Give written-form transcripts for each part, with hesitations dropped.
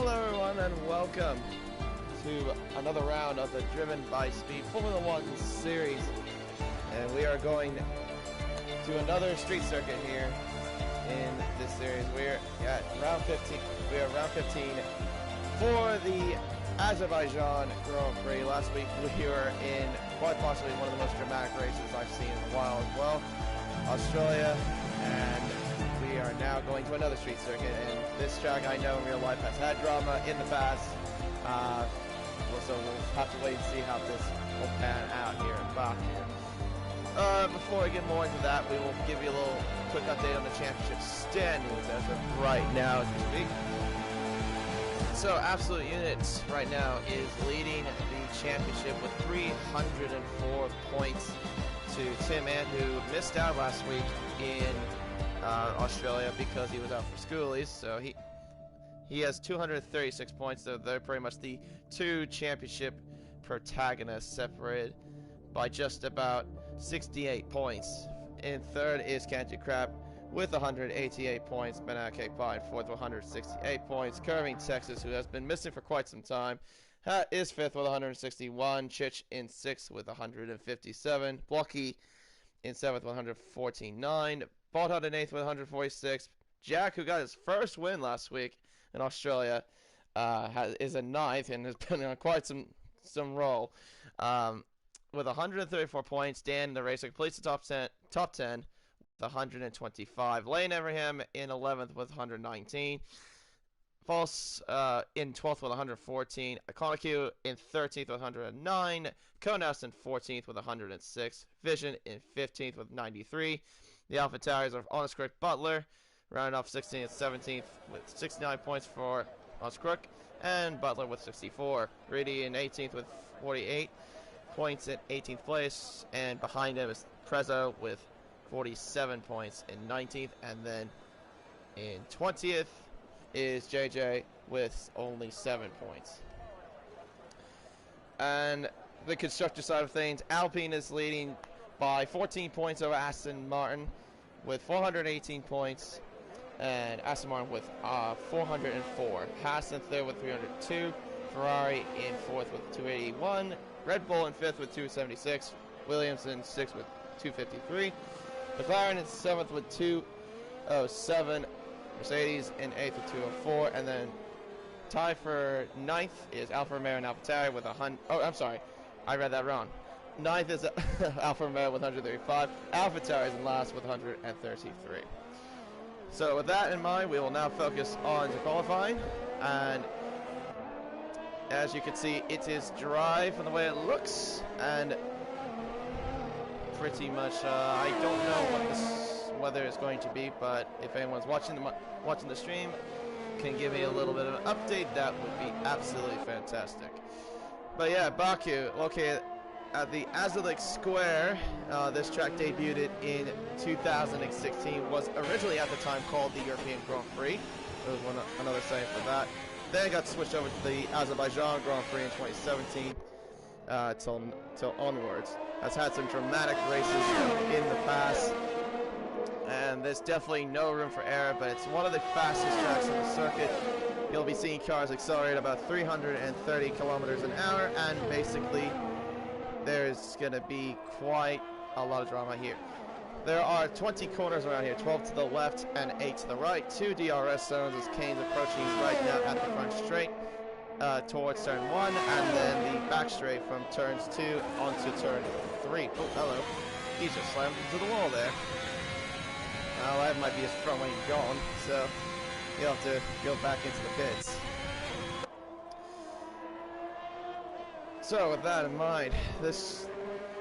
Hello everyone and welcome to another round of the Driven by Speed Formula 1 series. And we are going to another street circuit here in this series. We're at round 15. We are round 15 for the Azerbaijan Grand Prix. Last week we were in quite possibly one of the most dramatic races I've seen in a while as well, Australia, and we are now going to another street circuit. And this track I know in real life has had drama in the past, so we'll have to wait and see how this will pan out here in Baku. Before we get more into that, we will give you a little quick update on the championship standings as of right now as we speak. So Absolute Units right now is leading the championship with 304 points to Tim Ann, who missed out last week in Australia because he was out for schoolies. So he has 236 points, so they're pretty much the two championship protagonists, separated by just about 68 points. In third is Canty Crab with 188 points. Banana Cake Pie in fourth with 168 points. Curving Texas, who has been missing for quite some time, is fifth with 161. Chich in sixth with 157. Blocky in seventh with 114.9. Bald Hut in eighth with 146. Jack, who got his first win last week in Australia, is in ninth and has been on quite some roll with 134 points. Dan, the racer, completes the top 10 with 125. Lane Everham in 11th with 119. False in 12th with 114. Iconic in 13th with 109. Konas in 14th with 106. Vision in 15th with 93. The Alpha Towers are Honest Crook Butler, rounded off 16th and 17th with 69 points for Honest Crook, and Butler with 64. Reedy in 18th with 48 points at 18th place, and behind him is Prezzo with 47 points in 19th, and then in 20th is JJ with only 7 points. And the constructor side of things, Alpine is leading by 14 points over Aston Martin with 418 points, and Aston Martin with 404. Haas in third with 302. Ferrari in fourth with 281. Red Bull in fifth with 276. Williams in sixth with 253. McLaren in seventh with 207. Mercedes in eighth with 204. And then tie for ninth is Alfa Romeo and AlphaTauri with 100. Oh, I'm sorry, I read that wrong. Ninth is Alfa Romeo with 135. AlphaTauri is in last with 133. So with that in mind, we will now focus on the qualifying. And as you can see, it is dry from the way it looks, and pretty much I don't know what this weather is going to be, but if anyone's watching the stream can give me a little bit of an update, that would be absolutely fantastic. But yeah, Baku, located at the Azalik Square. This track debuted in 2016, was originally at the time called the European Grand Prix. There was another saying for that. Then it got switched over to the Azerbaijan Grand Prix in 2017 till onwards. Has had some dramatic races in the past, and there's definitely no room for error, but it's one of the fastest tracks in the circuit. You'll be seeing cars accelerate about 330 kilometers an hour, and basically there's going to be quite a lot of drama here. There are 20 corners around here, 12 to the left and 8 to the right. 2 DRS zones as Kane's approaching right now at the front straight towards turn 1, and then the back straight from turns 2 onto turn 3. Oh, hello. He just slammed into the wall there. Well, that might be his front wing gone, so he'll have to go back into the pits. So with that in mind,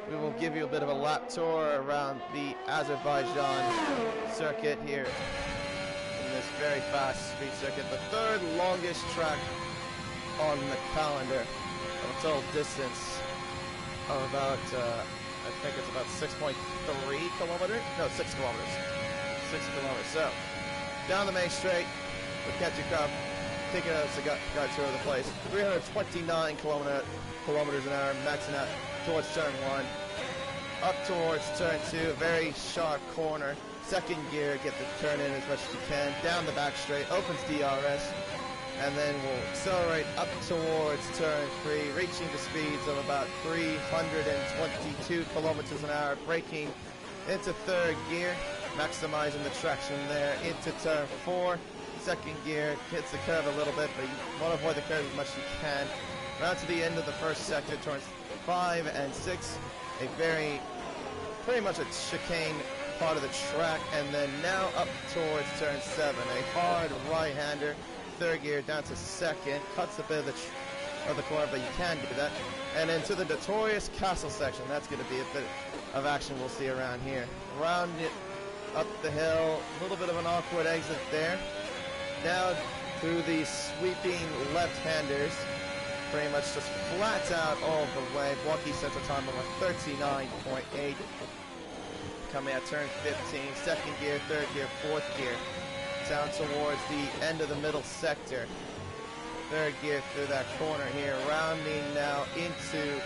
we will give you a bit of a lap tour around the Azerbaijan circuit here in this very fast street circuit, the third longest track on the calendar, of a total distance of about, I think it's about 6.3 kilometers? No, 6 kilometers. 6 kilometers. So, down the main straight with Ketchu Cup, taking out the guide tour of the place. 329 kilometers an hour, maxing out towards turn 1. Up towards turn 2, a very sharp corner. Second gear, get the turn in as much as you can. Down the back straight, opens DRS. and then we'll accelerate up towards turn 3, reaching the speeds of about 322 kilometers an hour, braking into third gear, maximizing the traction there into turn 4. Second gear hits the curve a little bit, but you want to avoid the curve as much as you can. Round to the end of the first sector, turns 5 and 6, pretty much a chicane part of the track, and then now up towards turn 7, a hard right-hander, third gear down to second, cuts a bit of the corner, but you can do that, and into the notorious castle section. That's going to be a bit of action we'll see around here. Round it up the hill, a little bit of an awkward exit there. Now through the sweeping left-handers, pretty much just flat out all the way. Blocky sets a time of a 39.8. Coming at turn 15, second gear, third gear, fourth gear. Down towards the end of the middle sector. Third gear through that corner here, rounding now into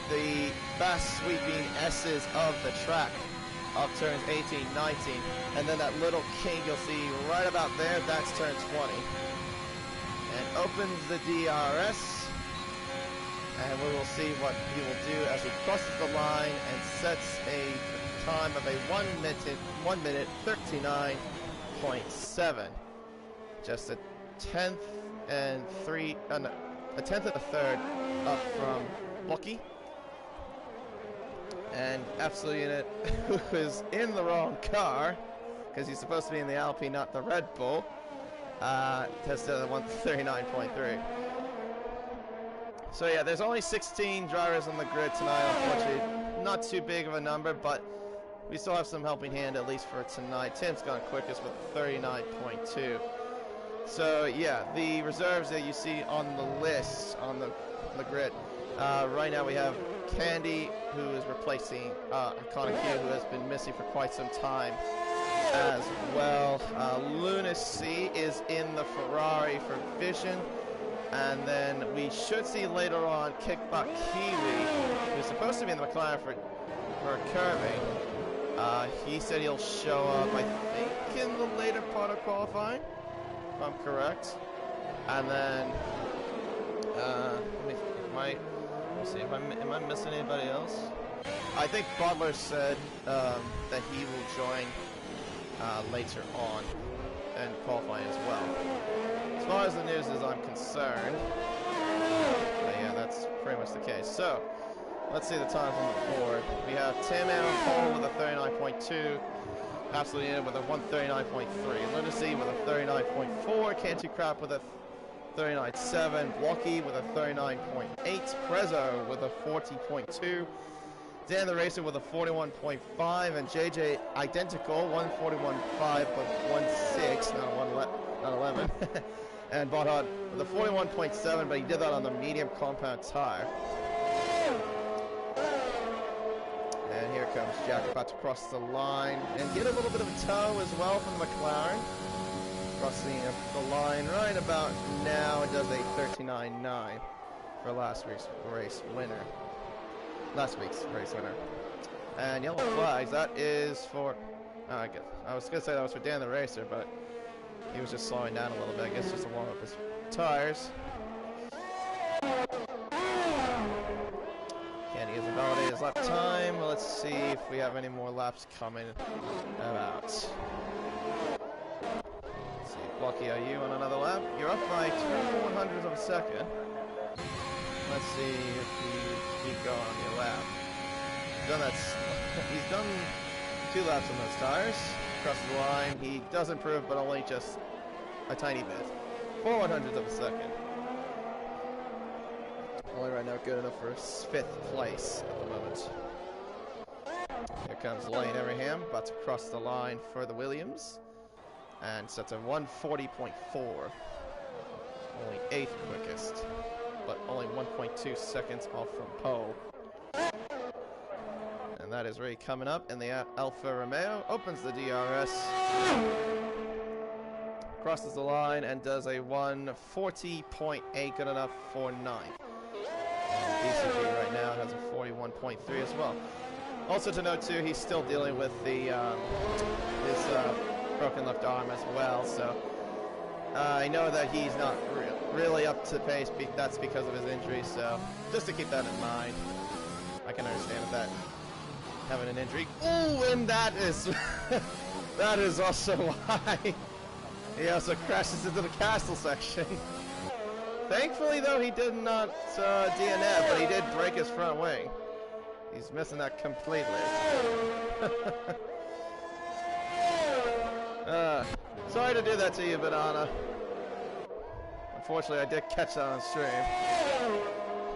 the fast sweeping S's of the track. Up turns 18, 19, and then that little kink you'll see right about there, that's turn 20. And opens the DRS, and we will see what he will do as he crosses the line and sets a time of a 1 minute 39.7. Just a tenth and a tenth and a third up from Blocky. And Absolute Unit, who is in the wrong car, because he's supposed to be in the Alpine, not the Red Bull, tested at 139.3. So yeah, there's only 16 drivers on the grid tonight, unfortunately. Not too big of a number, but we still have some helping hand, at least for tonight. Tim's gone quickest with 39.2. So yeah, the reserves that you see on the list, on the grid, right now we have Candy, who is replacing Iconic Hugh, who has been missing for quite some time as well. Lunacy is in the Ferrari for Vision. And then we should see later on Kickbutt Kiwi, who's supposed to be in the McLaren for curving. He said he'll show up, I think, in the later part of qualifying, if I'm correct. And then, let's see, am I missing anybody else? I think Butler said that he will join later on and qualifying as well. As far as the news is I'm concerned, yeah, that's pretty much the case. So, let's see the times on the board. We have Tim on pole with a 39.2, Absolute Unit with a 139.3, Lunacy with a 39.4, Cantu Crap with a 39.7, Blocky with a 39.8, Prezzo with a 40.2, Dan the Racer with a 41.5, and JJ identical, 141.5 but 1.6, not 11. And Botthard with a 41.7, but he did that on the medium compound tire. And here comes Jack, about to cross the line and get a little bit of a tow as well from the McLaren. Crossing the line right about now, it does a 39.9 for last week's race winner. And yellow flags, that is for, I was going to say that was for Dan the Racer, but he was just slowing down a little bit, I guess just to warm up his tires. Candy has validated his lap time. Let's see if we have any more laps coming about. Let's see, Blocky, are you on another lap? You're up by 2/100ths of a second. Let's see if you keep going on your lap. He's done 2 laps on those tires. Across the line, he does improve, but only just a tiny bit. 4/100ths of a second. Only right now good enough for 5th place at the moment. Here comes Lane Everham, about to cross the line for the Williams. And sets a 140.4. Only 8th quickest, but only 1.2 seconds off from pole. And that is really coming up, and the Alfa Romeo opens the DRS, crosses the line, and does a 140.8, good enough for 9th. And DCG right now has a 41.3 as well. Also to note too, he's still dealing with the his broken left arm as well, so I know that he's not really up to pace. That's because of his injury, so just to keep that in mind. I can understand that having an injury. Ooh, and that is that is also why he also crashes into the castle section. Thankfully, though, he did not DNF, but he did break his front wing. He's missing that completely. Sorry to do that to you, Banana. Unfortunately, I did catch that on stream.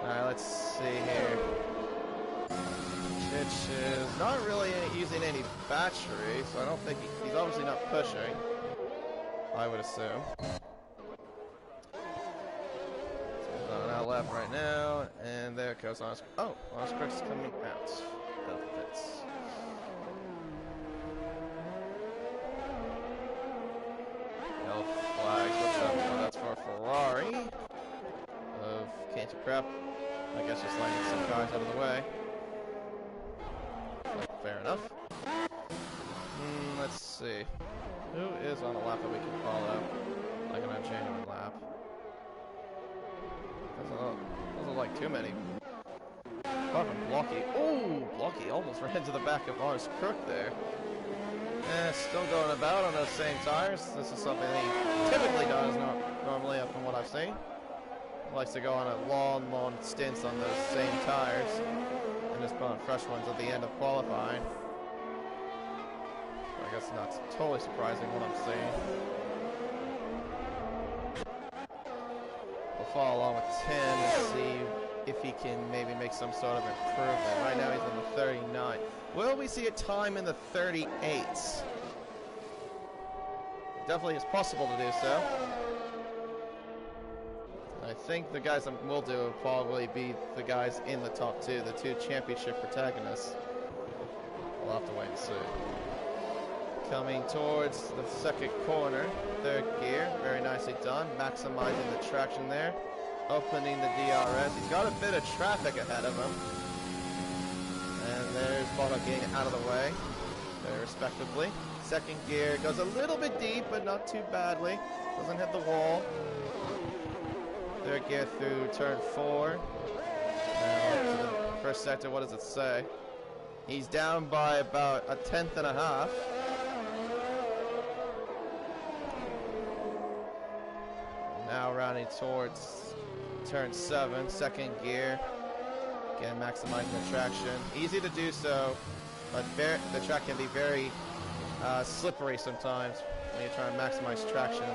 Alright, let's see here. Chich is not really using any battery, so I don't think he's obviously not pushing, I would assume. Out left right now, and there goes Oscar. Oh, Oscar's coming out of the pits. No flags. What's that for? That's for Ferrari of Canty Crap. I guess just letting some cars out of the way. Fair enough. Let's see. Who is on the lap that we can follow? Like on a genuine lap. Doesn't like too many. Apart from Blocky. Ooh, Blocky almost ran into the back of Lars Crook there. Still going about on those same tires. This is something he typically does, not normally from what I've seen. He likes to go on a long stints on those same tires and just put on fresh ones at the end of qualifying. I guess not totally surprising what I'm seeing. We'll follow along with Tim and see if he can maybe make some sort of improvement. Right now he's in the 39. Will we see a time in the 38s? Definitely is possible to do so. I think the guys that we'll do will probably be the guys in the top two, the two championship protagonists. We'll have to wait and see. Coming towards the second corner, third gear, very nicely done, maximizing the traction there, opening the DRS. He's got a bit of traffic ahead of him. And there's Bono getting out of the way, very respectively. Second gear goes a little bit deep, but not too badly. Doesn't hit the wall. Third gear through turn 4. Now to the first sector, what does it say? He's down by about a 1/10 and a half. Now rounding towards turn 7, second gear. Again, maximizing the traction. Easy to do so, but the track can be very slippery sometimes when you're trying to maximize traction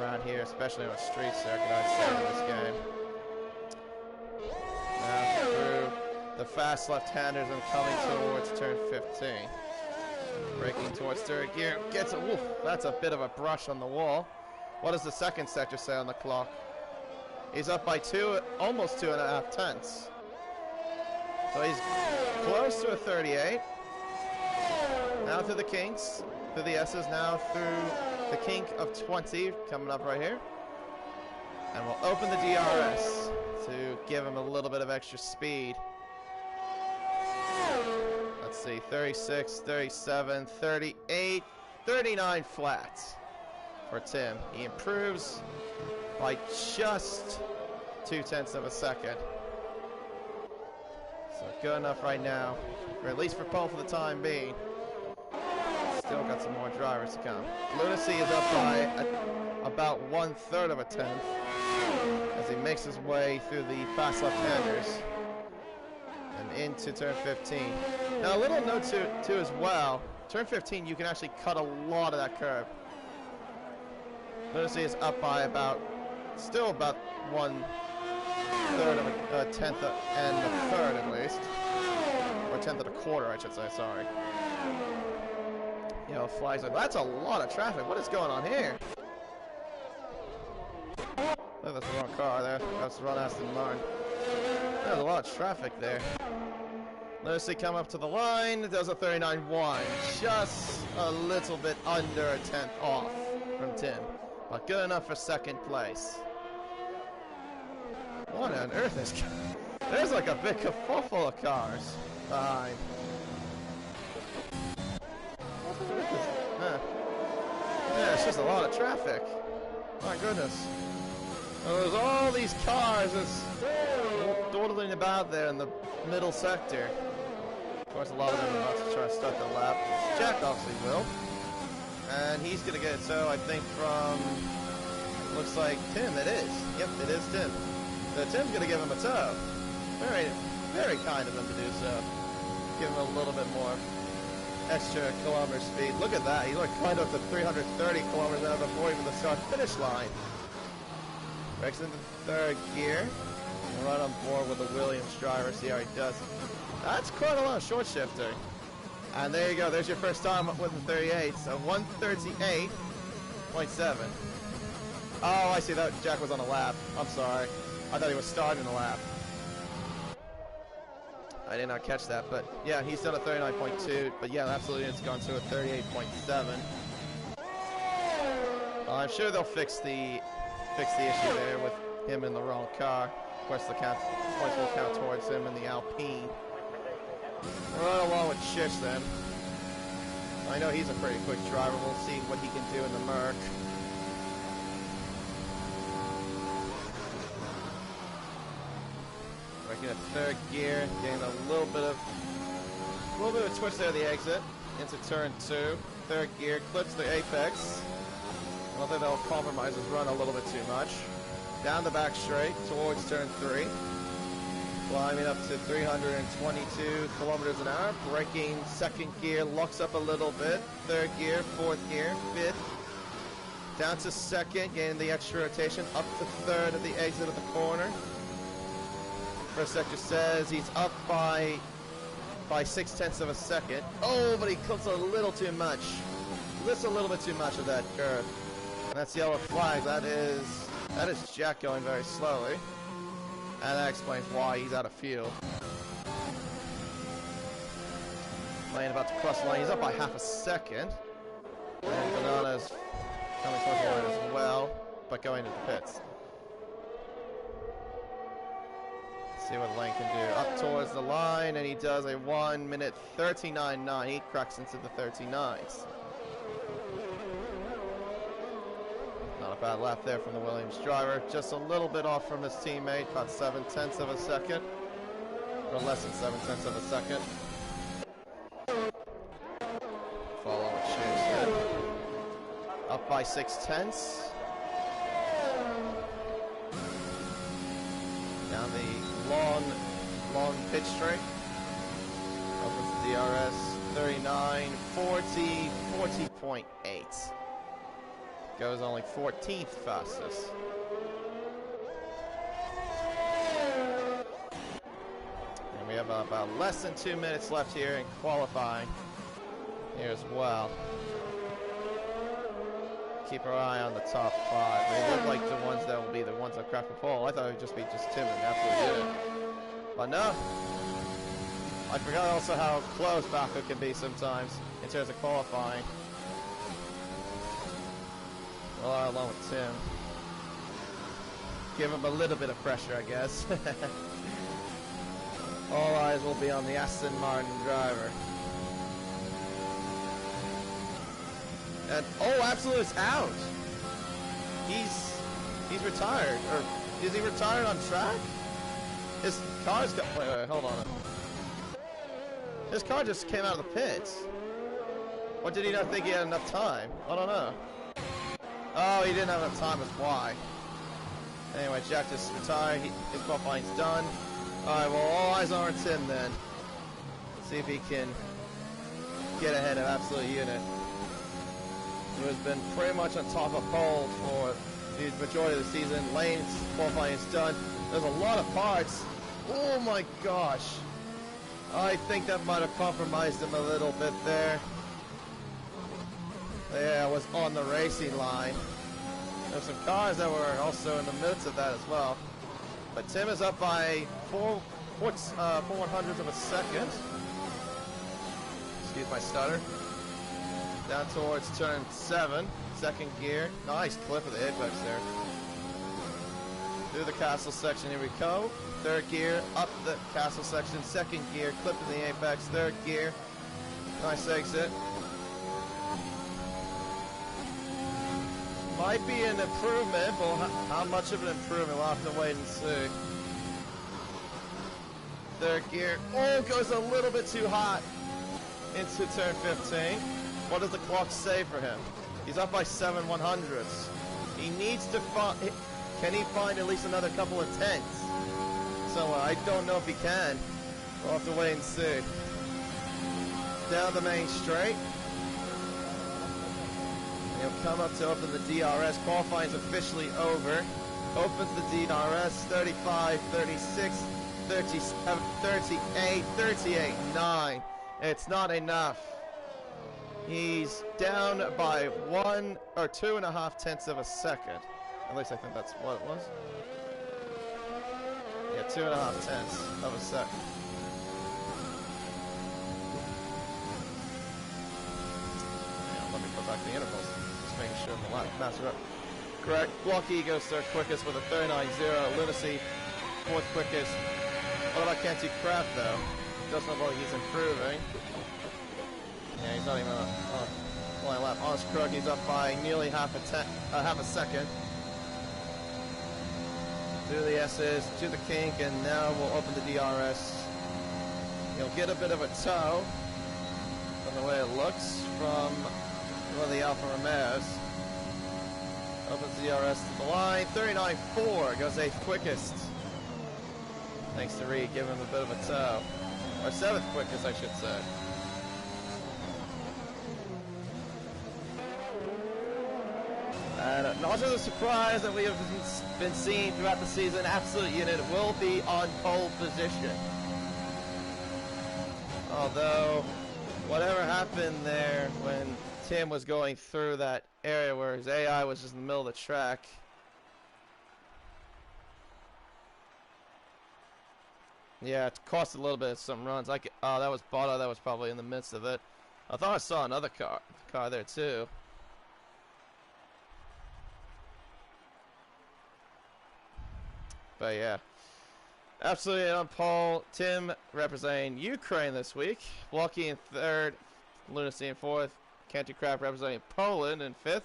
around here, especially on a street circuit, I'd say, in this game. Now through the fast left-handers and coming towards turn 15. Braking towards third gear. Gets a woof. That's a bit of a brush on the wall. What does the second sector say on the clock? He's up by almost 2.5 tenths. So he's close to a 38. Now through the kinks, through the S's, now through the kink of 20, coming up right here. And we'll open the DRS to give him a little bit of extra speed. Let's see, 36, 37, 38, 39 flats for Tim. He improves by just 0.2 of a second. So good enough right now, or at least for pole for the time being. Still got some more drivers to come. Lunacy is up by about 1/3 of a tenth as he makes his way through the fast left-handers and into turn 15. Now a little note too as well, turn 15 you can actually cut a lot of that curve. Lunacy is up by still about 1/3 of a tenth and a third at least. Or 1/10 and a quarter, I should say, sorry. You know, flags like that's a lot of traffic. What is going on here? Oh, that's the wrong car there. That's the wrong Aston Martin. There's a lot of traffic there. Lunacy come up to the line. Does a 39.1. Just a little bit under a 1/10 off from Tim. But good enough for second place. What on earth is... There's like a big kerfuffle of cars behind. What on earth is... Yeah, it's just a lot of traffic. My goodness. There's all these cars just dawdling about there in the middle sector. Of course, a lot of them are about to try to start the lap. Jack obviously will. And he's going to get it, so I think from, looks like Tim, it is. Yep, it is Tim. So Tim's going to give him a tow. Very, very kind of him to do so. Give him a little bit more extra kilometer speed. Look at that. He's like climbed up to 330 kilometers an hour before even the start-finish line. Breaks into third gear. And right on board with the Williams driver. See how he does. That's quite a lot of short shifter. And there you go. There's your first time with the 38. So 138.7. Oh, I see. That Jack was on a lap. I'm sorry. I thought he was starting a lap. I did not catch that, but yeah, he's done a 39.2. But yeah, absolutely, it's gone to a 38.7. I'm sure they'll fix the issue there with him in the wrong car. Of course, the points will count towards him in the Alpine. Right along with Chish then. I know he's a pretty quick driver. We'll see what he can do in the Merc. Working at third gear, getting a little bit of twist there at the exit into turn 2. Third gear, clips the apex. I don't think that'll compromise his run a little bit too much. Down the back straight towards turn 3. Climbing up to 322 kilometers an hour. Braking second gear, locks up a little bit. Third gear, fourth gear, fifth. Down to second, getting the extra rotation. Up to third at the exit of the corner. First sector says he's up by 0.6 of a second. Oh, but he clips a little too much. Lifts a little bit too much of that curve. And that's yellow flag. That is Jack going very slowly. And that explains why he's out of fuel. Lane about to cross the line. He's up by half a second. And Banana's coming towards the line as well, but going into the pits. Let's see what Lane can do. Up towards the line, and he does a 1:39.9. He cracks into the 39s. Not a bad lap there from the Williams driver. Just a little bit off from his teammate, about 0.7 of a second. Or less than 0.7 of a second. Follow what Shane said. Up by 0.6. Down the long pitch straight. Up with the DRS 39, 40, 40.8. Goes only 14th fastest. And we have about less than 2 minutes left here in qualifying here as well. Keep our eye on the top 5. They look like the ones that will be the ones that crack the pole. I thought it would just be just Tim and absolutely did. But no. I forgot also how close Baku can be sometimes in terms of qualifying. Well, along with Tim. Give him a little bit of pressure, I guess. All eyes will be on the Aston Martin driver. And, oh, Absolute's out. He's retired. Or is he retired on track? His car's got. Wait, hold on. His car just came out of the pits. Or did he not think he had enough time? I don't know. Oh, he didn't have enough time, that's why. Anyway, Jack just retired. His qualifying's done. Alright, well, all eyes on Tim then. See if he can get ahead of Absolute Unit, who has been pretty much on top of pole for the majority of the season. Lane's qualifying is done. There's a lot of parts. Oh my gosh. I think that might have compromised him a little bit there. Yeah, it was on the racing line. There's some cars that were also in the midst of that as well. But Tim is up by 4/100ths of a second. Excuse my stutter. Down towards turn 7, second gear. Nice clip of the apex there. Through the castle section, here we go. Third gear, up the castle section, second gear, clip of the apex, third gear. Nice exit. Might be an improvement, but how much of an improvement, we'll have to wait and see. Third gear, oh, goes a little bit too hot into turn 15. What does the clock say for him? He's up by 7/100ths. He needs to find, can he find at least another couple of tenths? So I don't know if he can. We'll have to wait and see. Down the main straight. He'll come up to open the DRS. Qualifying's officially over. Opens the DRS, 35, 36, 37, 38, 38, 9. It's not enough. He's down by 1 or 2.5 tenths of a second. At least I think that's what it was. Yeah, 2.5 tenths of a second. Yeah, let me put back the intervals. Just making sure the maps are up. Correct. Blocky goes third quickest with a 39.0. Lunacy, fourth quickest. What about Canty Craft though? Doesn't look like he's improving. Yeah, he's not even on flying lap. Honest Crook, he's up by nearly half a second. Do the S's, to the kink, and now we'll open the DRS. He'll get a bit of a tow from the way it looks from one of the Alfa Romeos. Opens the DRS to the line. 39.4 goes 8th quickest. Thanks to Reed, giving him a bit of a tow. Or 7th quickest, I should say. And not just a surprise that we have been seeing throughout the season, Absolute Unit will be on pole position. Although, whatever happened there when Tim was going through that area where his AI was just in the middle of the track. Yeah, it cost a little bit of some runs. Oh, that was Botta, that was probably in the midst of it. I thought I saw another car there too. But yeah, absolutely on pole. Tim representing Ukraine this week. Blocky in third, Lunacy in fourth. Canty Crap representing Poland in fifth.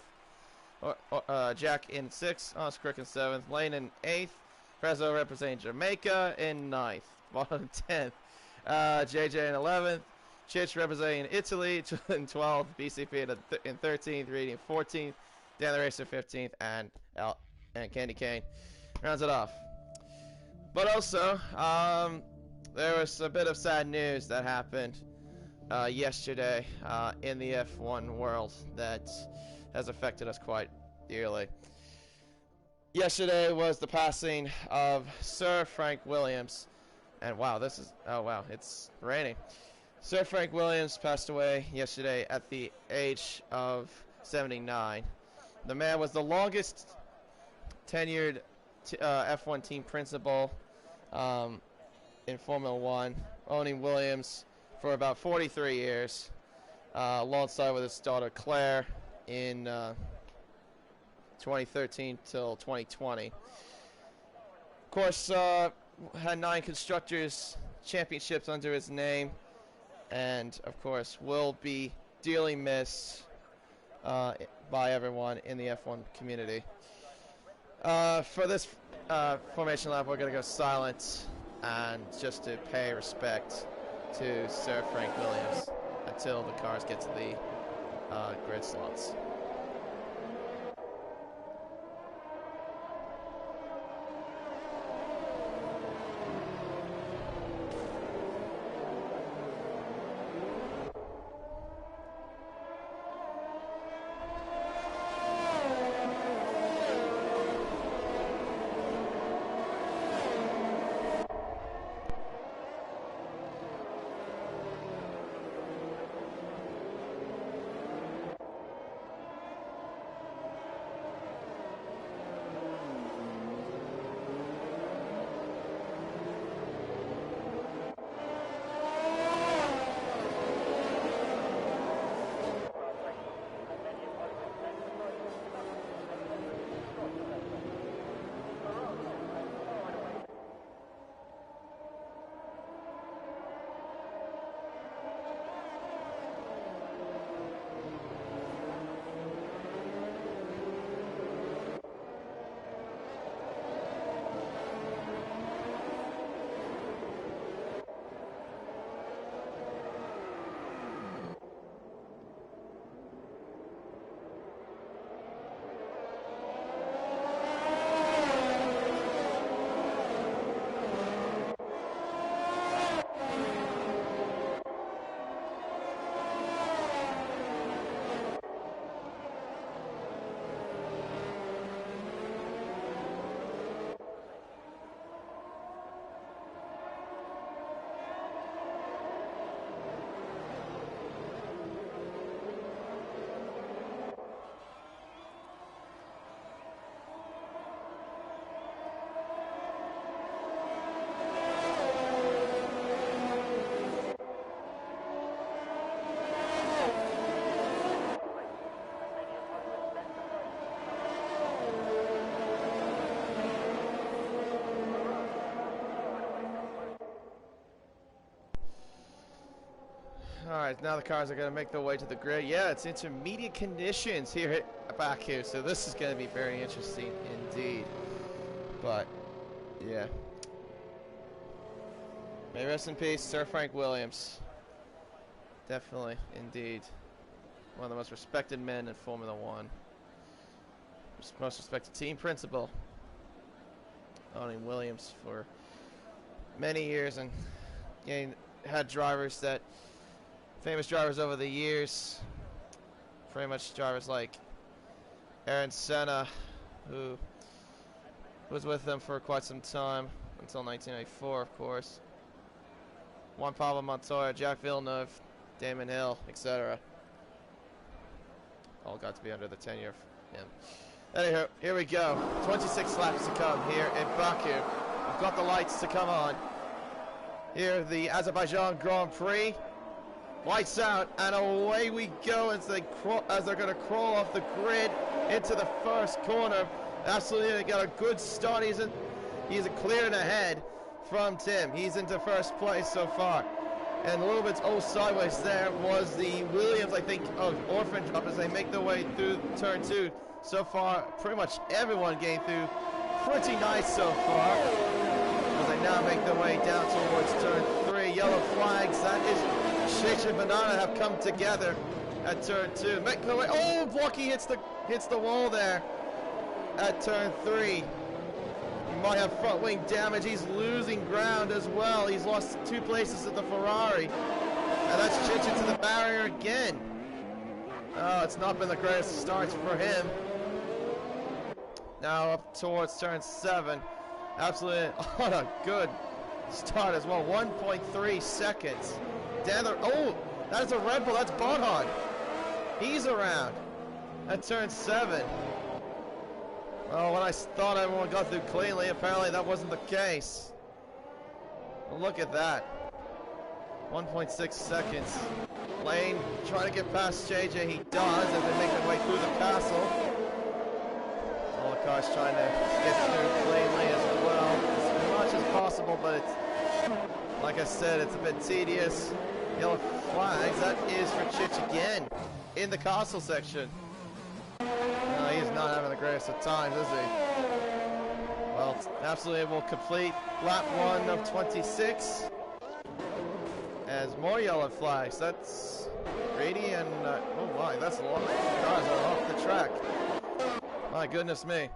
Jack in sixth. Honest Crook in seventh. Lane in eighth. Prezzo representing Jamaica in ninth. Bottom 10th. JJ in 11th. Chich representing Italy in 12th. BCP in 13th. Reed in 14th. Dan the Racer 15th. And Candy Cane rounds it off. But also, there was a bit of sad news that happened yesterday in the F1 world that has affected us quite dearly. Yesterday was the passing of Sir Frank Williams. And wow, it's raining. Sir Frank Williams passed away yesterday at the age of 79. The man was the longest tenured F1 team principal in Formula One, owning Williams for about 43 years, alongside with his daughter Claire in 2013 till 2020. Of course, had 9 Constructors Championships under his name, and of course will be dearly missed by everyone in the F1 community. For this formation lap, we're going to go silent and just to pay respect to Sir Frank Williams until the cars get to the grid slots. Alright, now the cars are going to make their way to the grid. Yeah, it's intermediate conditions here at Baku, so this is going to be very interesting indeed. But, yeah. May rest in peace, Sir Frank Williams. Definitely, indeed. One of the most respected men in Formula One. Most respected team principal. Owning Williams for many years, and had drivers that, famous drivers over the years. Pretty much drivers like Ayrton Senna, who was with them for quite some time, until 1994, of course. Juan Pablo Montoya, Jack Villeneuve, Damon Hill, etc. All got to be under the tenure of him. Anyhow, here we go. 26 laps to come here in Baku. I've got the lights to come on. Here, the Azerbaijan Grand Prix. Lights out, and away we go as they're going to crawl off the grid into the first corner. Absolutely got a good start. He's clearing ahead from Tim. He's into first place so far. And a little bit sideways there was the Williams, I think, orphan drop as they make their way through turn 2. So far, pretty much everyone getting through pretty nice so far. As they now make their way down towards turn 3. Yellow flags, that is Chich and Banana have come together at turn 2. Make their way, Blocky hits the wall there at turn 3. He might have front wing damage. He's losing ground as well. He's lost 2 places at the Ferrari. And that's Chich into the barrier again. Oh, it's not been the greatest starts for him. Now up towards turn 7. Absolutely on a good start as well. 1.3 seconds. That is a Red Bull. That's Bonhard. He's around at turn 7. Well, when I thought everyone got through cleanly, apparently that wasn't the case. Well, look at that. 1.6 seconds. Lane trying to get past JJ. He does as they make their way through the castle. All the cars trying to get through cleanly as well, as much as possible, but it's, like I said, it's a bit tedious. Yellow flags, that is for Chich again in the castle section. He's not having the greatest of times, is he? Well, absolutely will complete lap 1 of 26. As more yellow flags, that's Grady and, oh my, that's a lot of cars are off the track. My goodness me.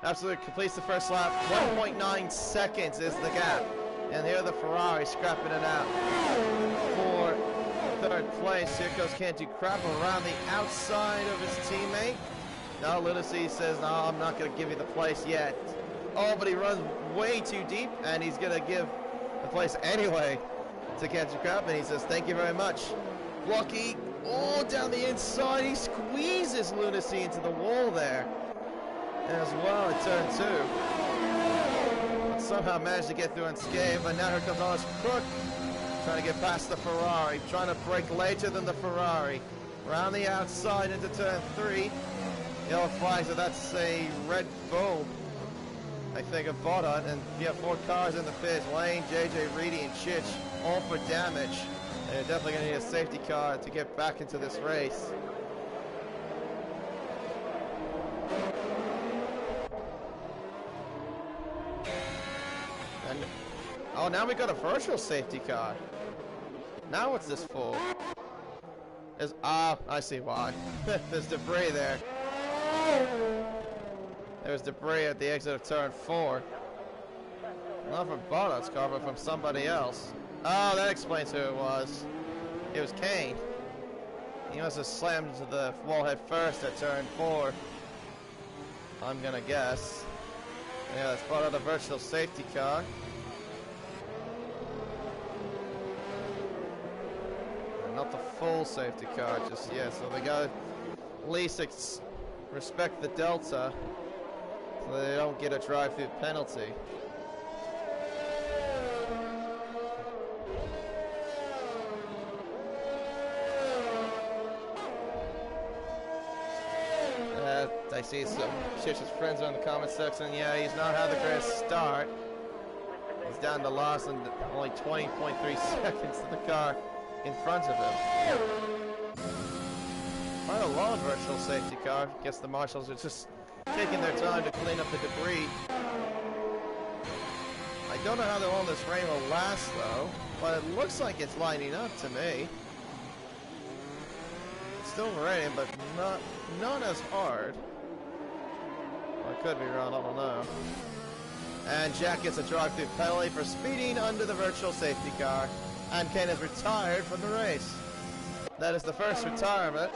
Absolutely completes the first lap. 1.9 seconds is the gap. And here the Ferrari scrapping it out for 3rd place. Here goes Can't Do Crap around the outside of his teammate. Now Lunacy says, no, I'm not going to give you the place yet. Oh, but he runs way too deep, and he's going to give the place anyway to Can't Do Crap, and he says, thank you very much. Blocky, down the inside, he squeezes Lunacy into the wall there as well at turn 2. Somehow managed to get through unscathed, but now here comes Honest Crook, trying to get past the Ferrari, trying to break later than the Ferrari. Around the outside into turn 3. Yellow flag, so that's a Red Bull, I think, of Bodot, and you have 4 cars in the pit. Lane, JJ, Reedy, and Chich, all for damage. And you're definitely going to need a safety car to get back into this race. And, oh, now we got a virtual safety car. Now what's this for? I see why. There's debris there. There's debris at the exit of turn 4. Not from Bodot's car, but from somebody else. Oh, that explains who it was. It was Kane. He must have slammed into the wall head first at turn 4. I'm gonna guess. Yeah, that's part of the virtual safety car. Not the full safety car just yet, so they gotta at least respect the delta so they don't get a drive-through penalty. I see some Chich's friends are in the comment section. Yeah, he's not had the greatest start. He's down to loss and only 20.3 seconds to the car in front of him. Quite a long virtual safety car. Guess the marshals are just taking their time to clean up the debris. I don't know how long this rain will last though, but it looks like it's lining up to me. It's still raining, but not as hard. Well, I could be wrong, I don't know. And Jack gets a drive-through penalty for speeding under the virtual safety car, and Ken is retired from the race. That is the first retirement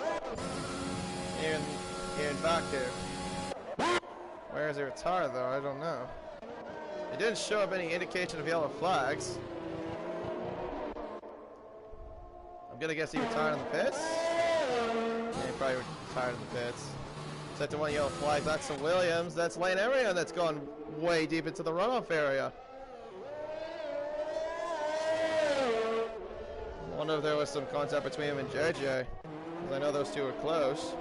here in Baku. Where is he retired though? I don't know. It didn't show up any indication of yellow flags. I'm gonna guess he retired in the pits. Yeah, he probably retired in the pits. Set to 1 yellow flag. That's the Williams. That's Lane Area that's gone way deep into the runoff area. I wonder if there was some contact between him and JJ, because I know those two were close.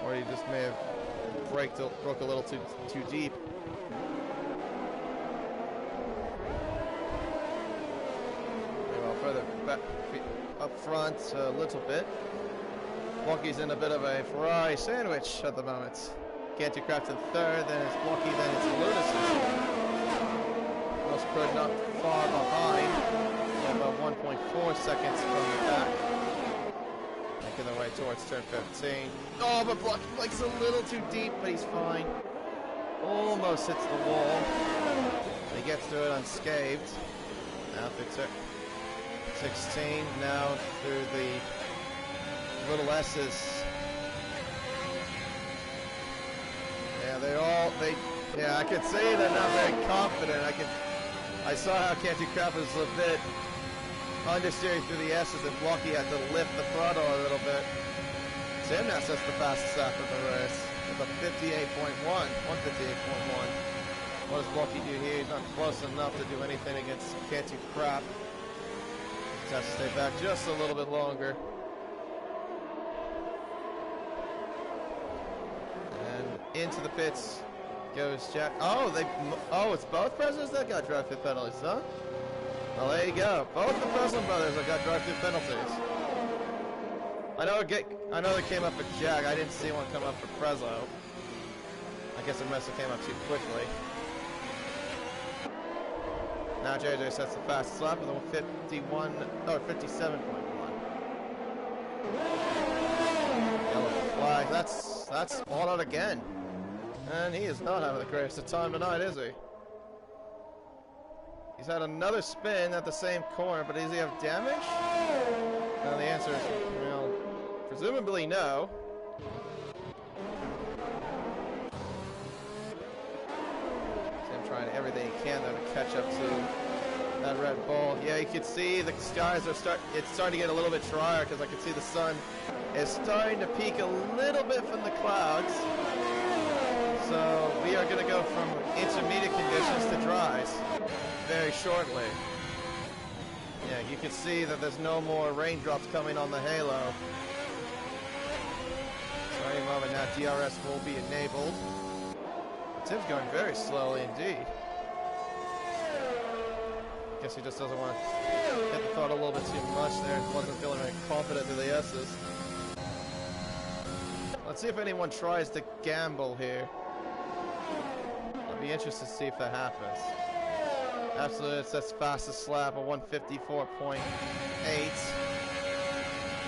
Or he just may have broke a little too deep. Well, further back up front a little bit. Blocky's in a bit of a Ferrari sandwich at the moment. Canty Craft in third, then it's Blocky, then it's Lunacy. Rosberg not far behind, about 1.4 seconds from the back. Making their way towards turn 15. Oh, but Block's a little too deep, but he's fine. Almost hits the wall. He gets to it unscathed. Now through 16, now through the little S's. Yeah, I could say they're not very confident. I saw how Canty Crap was a bit understeering through the S's, and Blocky had to lift the throttle a little bit. Sam now sets the fastest lap of the race with a 158.1. What does Blocky do here? He's not close enough to do anything against Canty Crap. Just has to stay back just a little bit longer. Into the pits goes Jack. Oh, it's both presidents that got drive-through penalties, huh? Well, there you go. Both the Preslin brothers have got drive-through penalties. I know they came up for Jack. I didn't see one come up for Preslo. I guess it must have came up too quickly. Now JJ sets the fastest lap with a 57.1. Yellow flag. That's spot out again. And he is not having the greatest of time tonight, is he? He's had another spin at the same corner, but does he have damage? No, the answer is, well, presumably no. Sam trying everything he can, though, to catch up to that Red Bull. Yeah, you can see the skies are it's starting to get a little bit drier, because I can see the sun is starting to peak a little bit from the clouds. So we are going to go from intermediate conditions to dries very shortly. Yeah, you can see that there's no more raindrops coming on the halo. So any moment now DRS will be enabled. Tim's going very slowly indeed. Guess he just doesn't want to hit the throttle a little bit too much there. Wasn't feeling very confident in the S's. Let's see if anyone tries to gamble here. I'll be interested to see if that happens. Absolutely, it's that's fastest lap, a 154.8.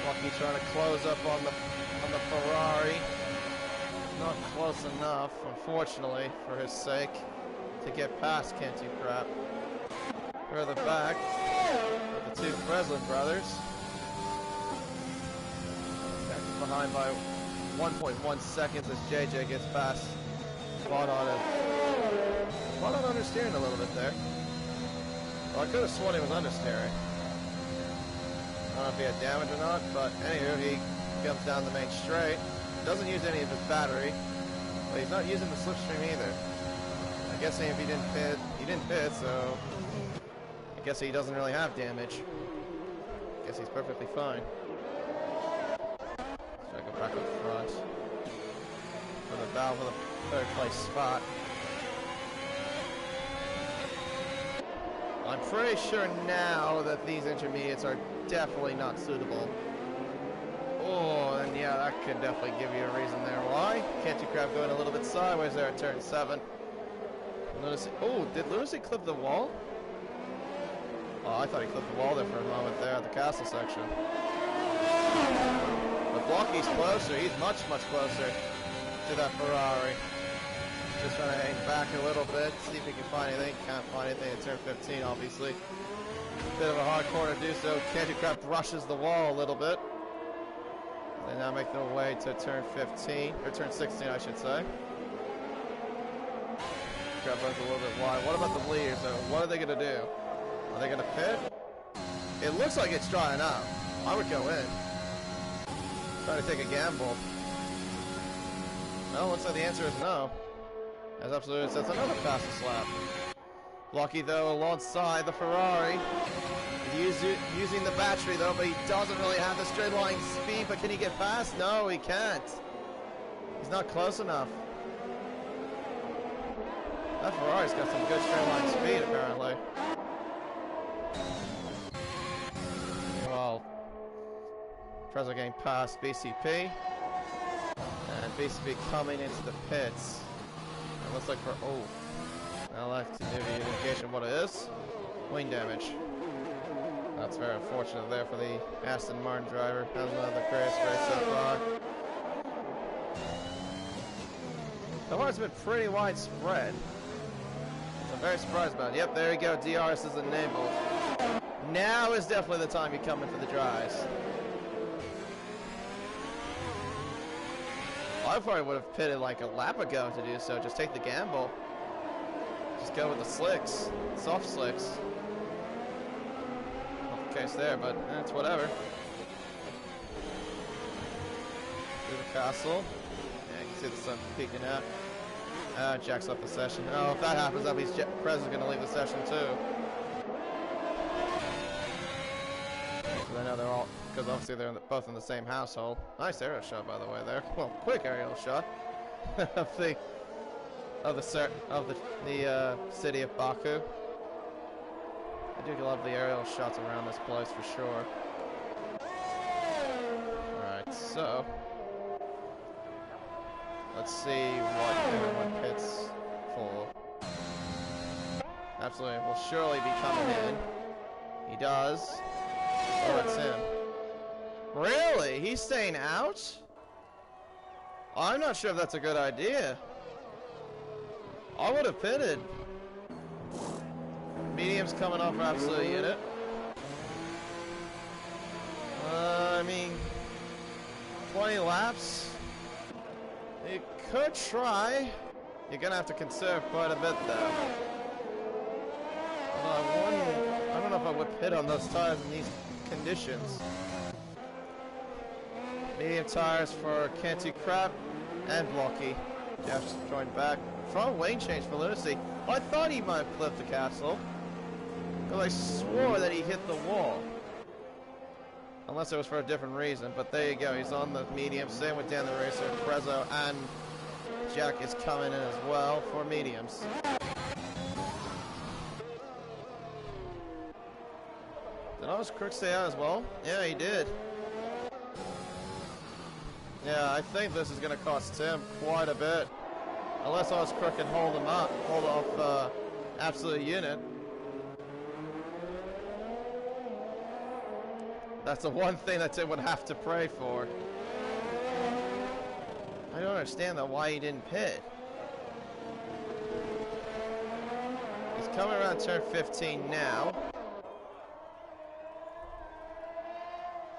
Lucky trying to close up on the Ferrari. Not close enough, unfortunately, for his sake, to get past Canty Crap. Further back, with the two Breslin brothers. Jack is behind by 1.1 seconds as JJ gets past. Spot on understeering a little bit there. Well, I could have sworn he was understeering. I don't know if he had damage or not, but anywho, he comes down the main straight. Doesn't use any of his battery, but he's not using the slipstream either. I'm guessing if he didn't pit, so I guess he doesn't really have damage. I guess he's perfectly fine. So I go back up front for the valve for the third place spot. I'm pretty sure now that these intermediates are definitely not suitable. Oh, and yeah, that could definitely give you a reason there why. Can't you crab going a little bit sideways there at turn 7? Lunacy. Oh, did Lunacy clip the wall? Oh, I thought he clipped the wall there for a moment there at the castle section. But Blocky's closer. He's much, much closer to that Ferrari. Just trying to hang back a little bit, see if he can find anything. Can't find anything at turn 15, obviously. Bit of a hard corner to do so. Candy Crab brushes the wall a little bit. They now make their way to turn 15, or turn 16, I should say. Crab runs a little bit wide. What about the leaders, though? What are they going to do? Are they going to pit? It looks like it's drying out. I would go in. Try to take a gamble. No, looks like the answer is no. As absolutely says another faster slap. Blocky though alongside the Ferrari. He's using the battery though, but he doesn't really have the straight line speed. But can he get past? No, he can't. He's not close enough. That Ferrari's got some good straight line speed apparently. Well, Trezor getting past BCP. And BCP coming into the pits. It looks like for now that's to give you an indication of what it is. Wing damage. That's very unfortunate there for the Aston Martin driver. Has another crash race so far. So far it's been pretty widespread. I'm very surprised about it. Yep, there you go. DRS is enabled. Now is definitely the time you come in for the dries. I probably would have pitted like a lap ago to do so. Just take the gamble. Just go with the slicks. Soft slicks. Not the case there, but it's whatever. Through the castle. Yeah, you can see the sun peeking out. Jack's left the session. Oh, if that happens, that means Prez is going to leave the session too. I know they're all, because obviously they're both in the same household. Nice aerial shot, by the way, there. Well, quick aerial shot of the city of Baku. I do love the aerial shots around this place for sure. All right, so let's see what everyone pits for. Absolutely, will surely be coming in. He does. Oh, it's him. Really? He's staying out? I'm not sure if that's a good idea. I would have pitted. Medium's coming off for absolute unit. I mean, 20 laps. You could try. You're gonna have to conserve quite a bit though. I don't know if I would pit on those tires in these conditions. Medium tires for Canty Crab and Blocky. Jeff's joined back. Front lane change for Lunacy. I thought he might have flipped the castle, because I swore that he hit the wall. Unless it was for a different reason, but there you go. He's on the medium. Same with Dan the Racer. Prezzo and Jack is coming in as well for mediums. Did Oz Crook stay out as well? Yeah, he did. Yeah, I think this is going to cost Tim quite a bit. Unless Oz Crook can hold him up, hold off absolute unit. That's the one thing that Tim would have to pray for. I don't understand though why he didn't pit. He's coming around turn 15 now.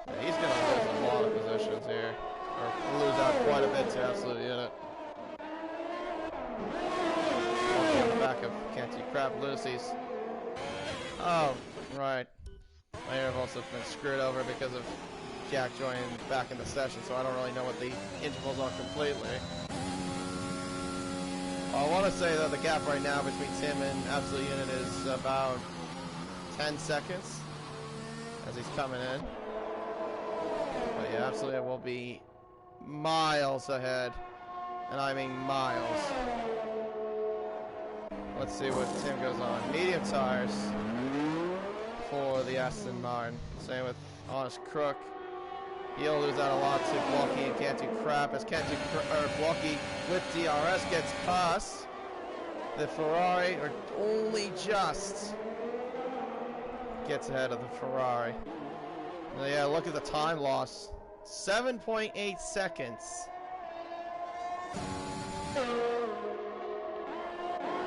Yeah, he's going to lose a lot of positions here. Or lose out quite a bit to absolute unit. On the back of Canty Crab Lucy's. Oh, right. I have also been screwed over because of Jack joining back in the session, so I don't really know what the intervals are completely. I want to say that the gap right now between Tim and absolute unit is about 10 seconds as he's coming in. But yeah, absolutely will be miles ahead, and I mean miles. Let's see what Tim goes on. Medium tires for the Aston Martin. Same with Honest Crook. He'll lose out a lot to Blocky and Can't Do Crap as Blocky with DRS gets past the Ferrari, or only just gets ahead of the Ferrari. Now, yeah, look at the time loss. 7.8 seconds.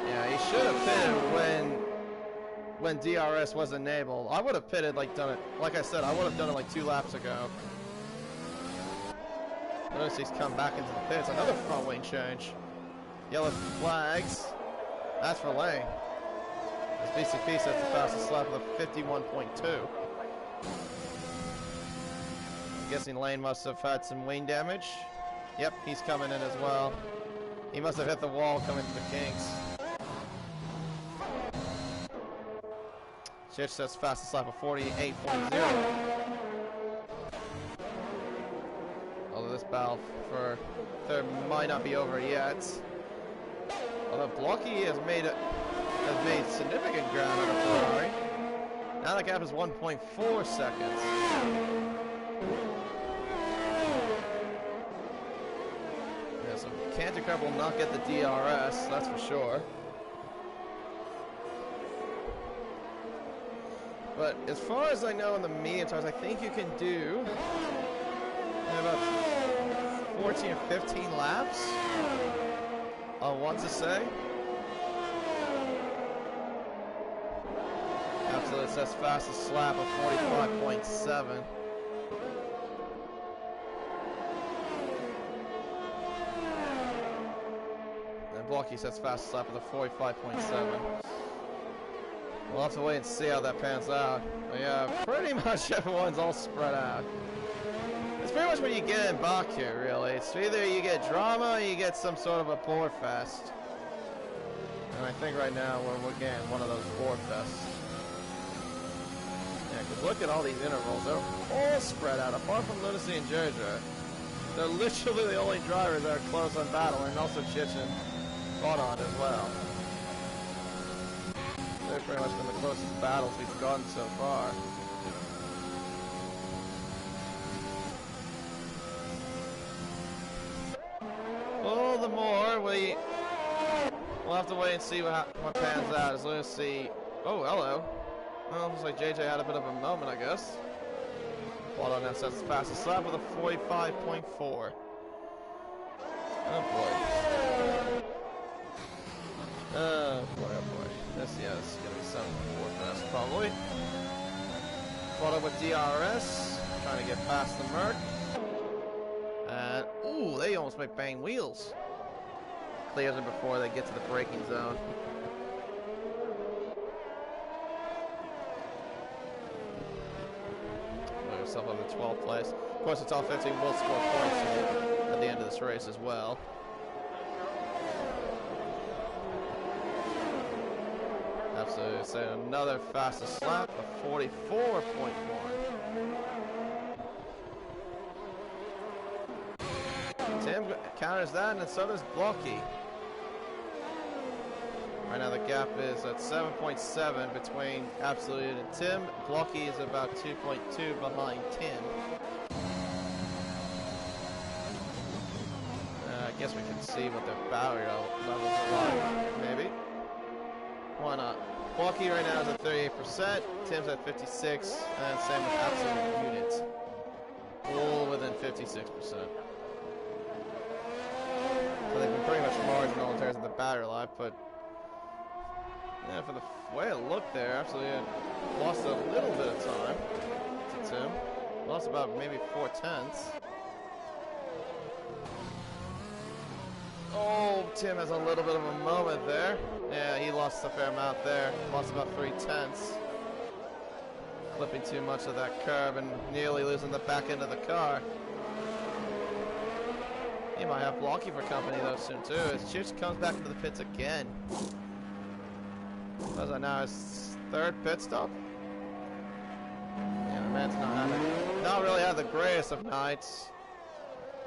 Yeah, he should have pitted when DRS was enabled. I would have pitted, like I said, I would have done it like 2 laps ago. Notice he's come back into the pits. Another front wing change. Yellow flags. That's for Lane. As BCP sets the fastest lap with a 51.2. I'm guessing Lane must have had some wing damage. Yep, he's coming in as well. He must have hit the wall coming to the Kings. Chich sets fastest lap of 48.0. Although this battle for third might not be over yet. Although Blocky has made significant ground on a Ferrari. Now the gap is 1.4 seconds. Yeah, so Cantor Crab will not get the DRS, that's for sure. But as far as I know in the medium tires, I think you can do about 14 or 15 laps, I want to say. Absolutely, it says fastest lap of 45.7. And Blocky says fastest lap of the 45.7. We'll have to wait and see how that pans out. But yeah, pretty much everyone's all spread out. It's pretty much what you get in Baku, really. It's either you get drama or you get some sort of a bore fest. And I think right now we're getting one of those bore fests. Yeah, because look at all these intervals. They're all spread out, apart from Lunacy and Jojo. They're literally the only drivers that are close on battle, and also Chich and Bonod as well. They've pretty much been the closest battles we've gotten so far. Well, the more we'll have to wait and see what pans out. As let's see. Oh, hello. Well, looks like JJ had a bit of a moment, I guess. Bonod now sets the fastest lap with a 45.4. Oh boy. Oh boy. This is gonna be some fast probably. Followed with DRS, trying to get past the Merc. And ooh, they almost make bang wheels. Clears it before they get to the braking zone. Put yourself up in 12th place. Of course, the top 15 will score points at the end of this race as well. Absolutely, so another fastest lap of 44.1. Tim counters that, and so does Blocky. Right now the gap is at 7.7 between Absolute and Tim. Blocky is about 2.2 behind Tim. I guess we can see what their battery levels are like, maybe. Why not? Blocky right now is at 38%, Tim's at 56%, and same with Absolute Units. All within 56%. So they've been pretty much marginal in terms of the battery life, but yeah, for the way it looked there, Absolute lost a little bit of time to Tim. Lost about maybe 4/10. Oh, Tim has a little bit of a moment there. Yeah, he lost a fair amount there. Lost about 3/10. Clipping too much of that curb and nearly losing the back end of the car. He might have Blocky for company though soon too, as Chich comes back into the pits again. Was that now his 3rd pit stop? Yeah, the man's not really had the greatest of nights.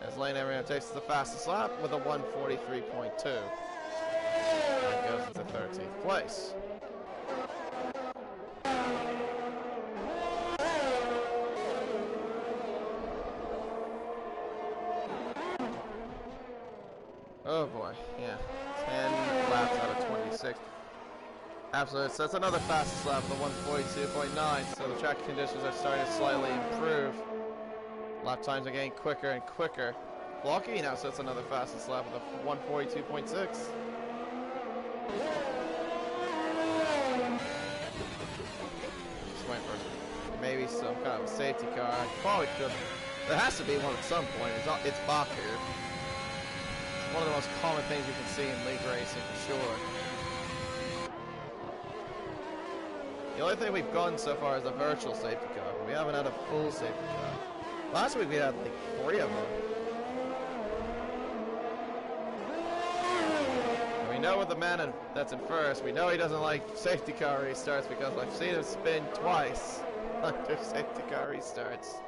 As Lane Abraham takes the fastest lap with a 143.2. And goes into 13th place. Oh boy, yeah. 10 laps out of 26. Absolutely, so that's another fastest lap of the 142.9, so the track conditions are starting to slightly improve. Lap times are getting quicker and quicker. Blocky now sets another fastest lap of the 142.6. Just waiting for maybe some kind of a safety car. Probably could. There has to be one at some point. It's Baku. One of the most common things you can see in league racing, for sure. The only thing we've gotten so far is a virtual safety car. We haven't had a full safety car. Last week we had like 3 of them. And we know with the man that's in first, we know he doesn't like safety car restarts because I've seen him spin twice under safety car restarts.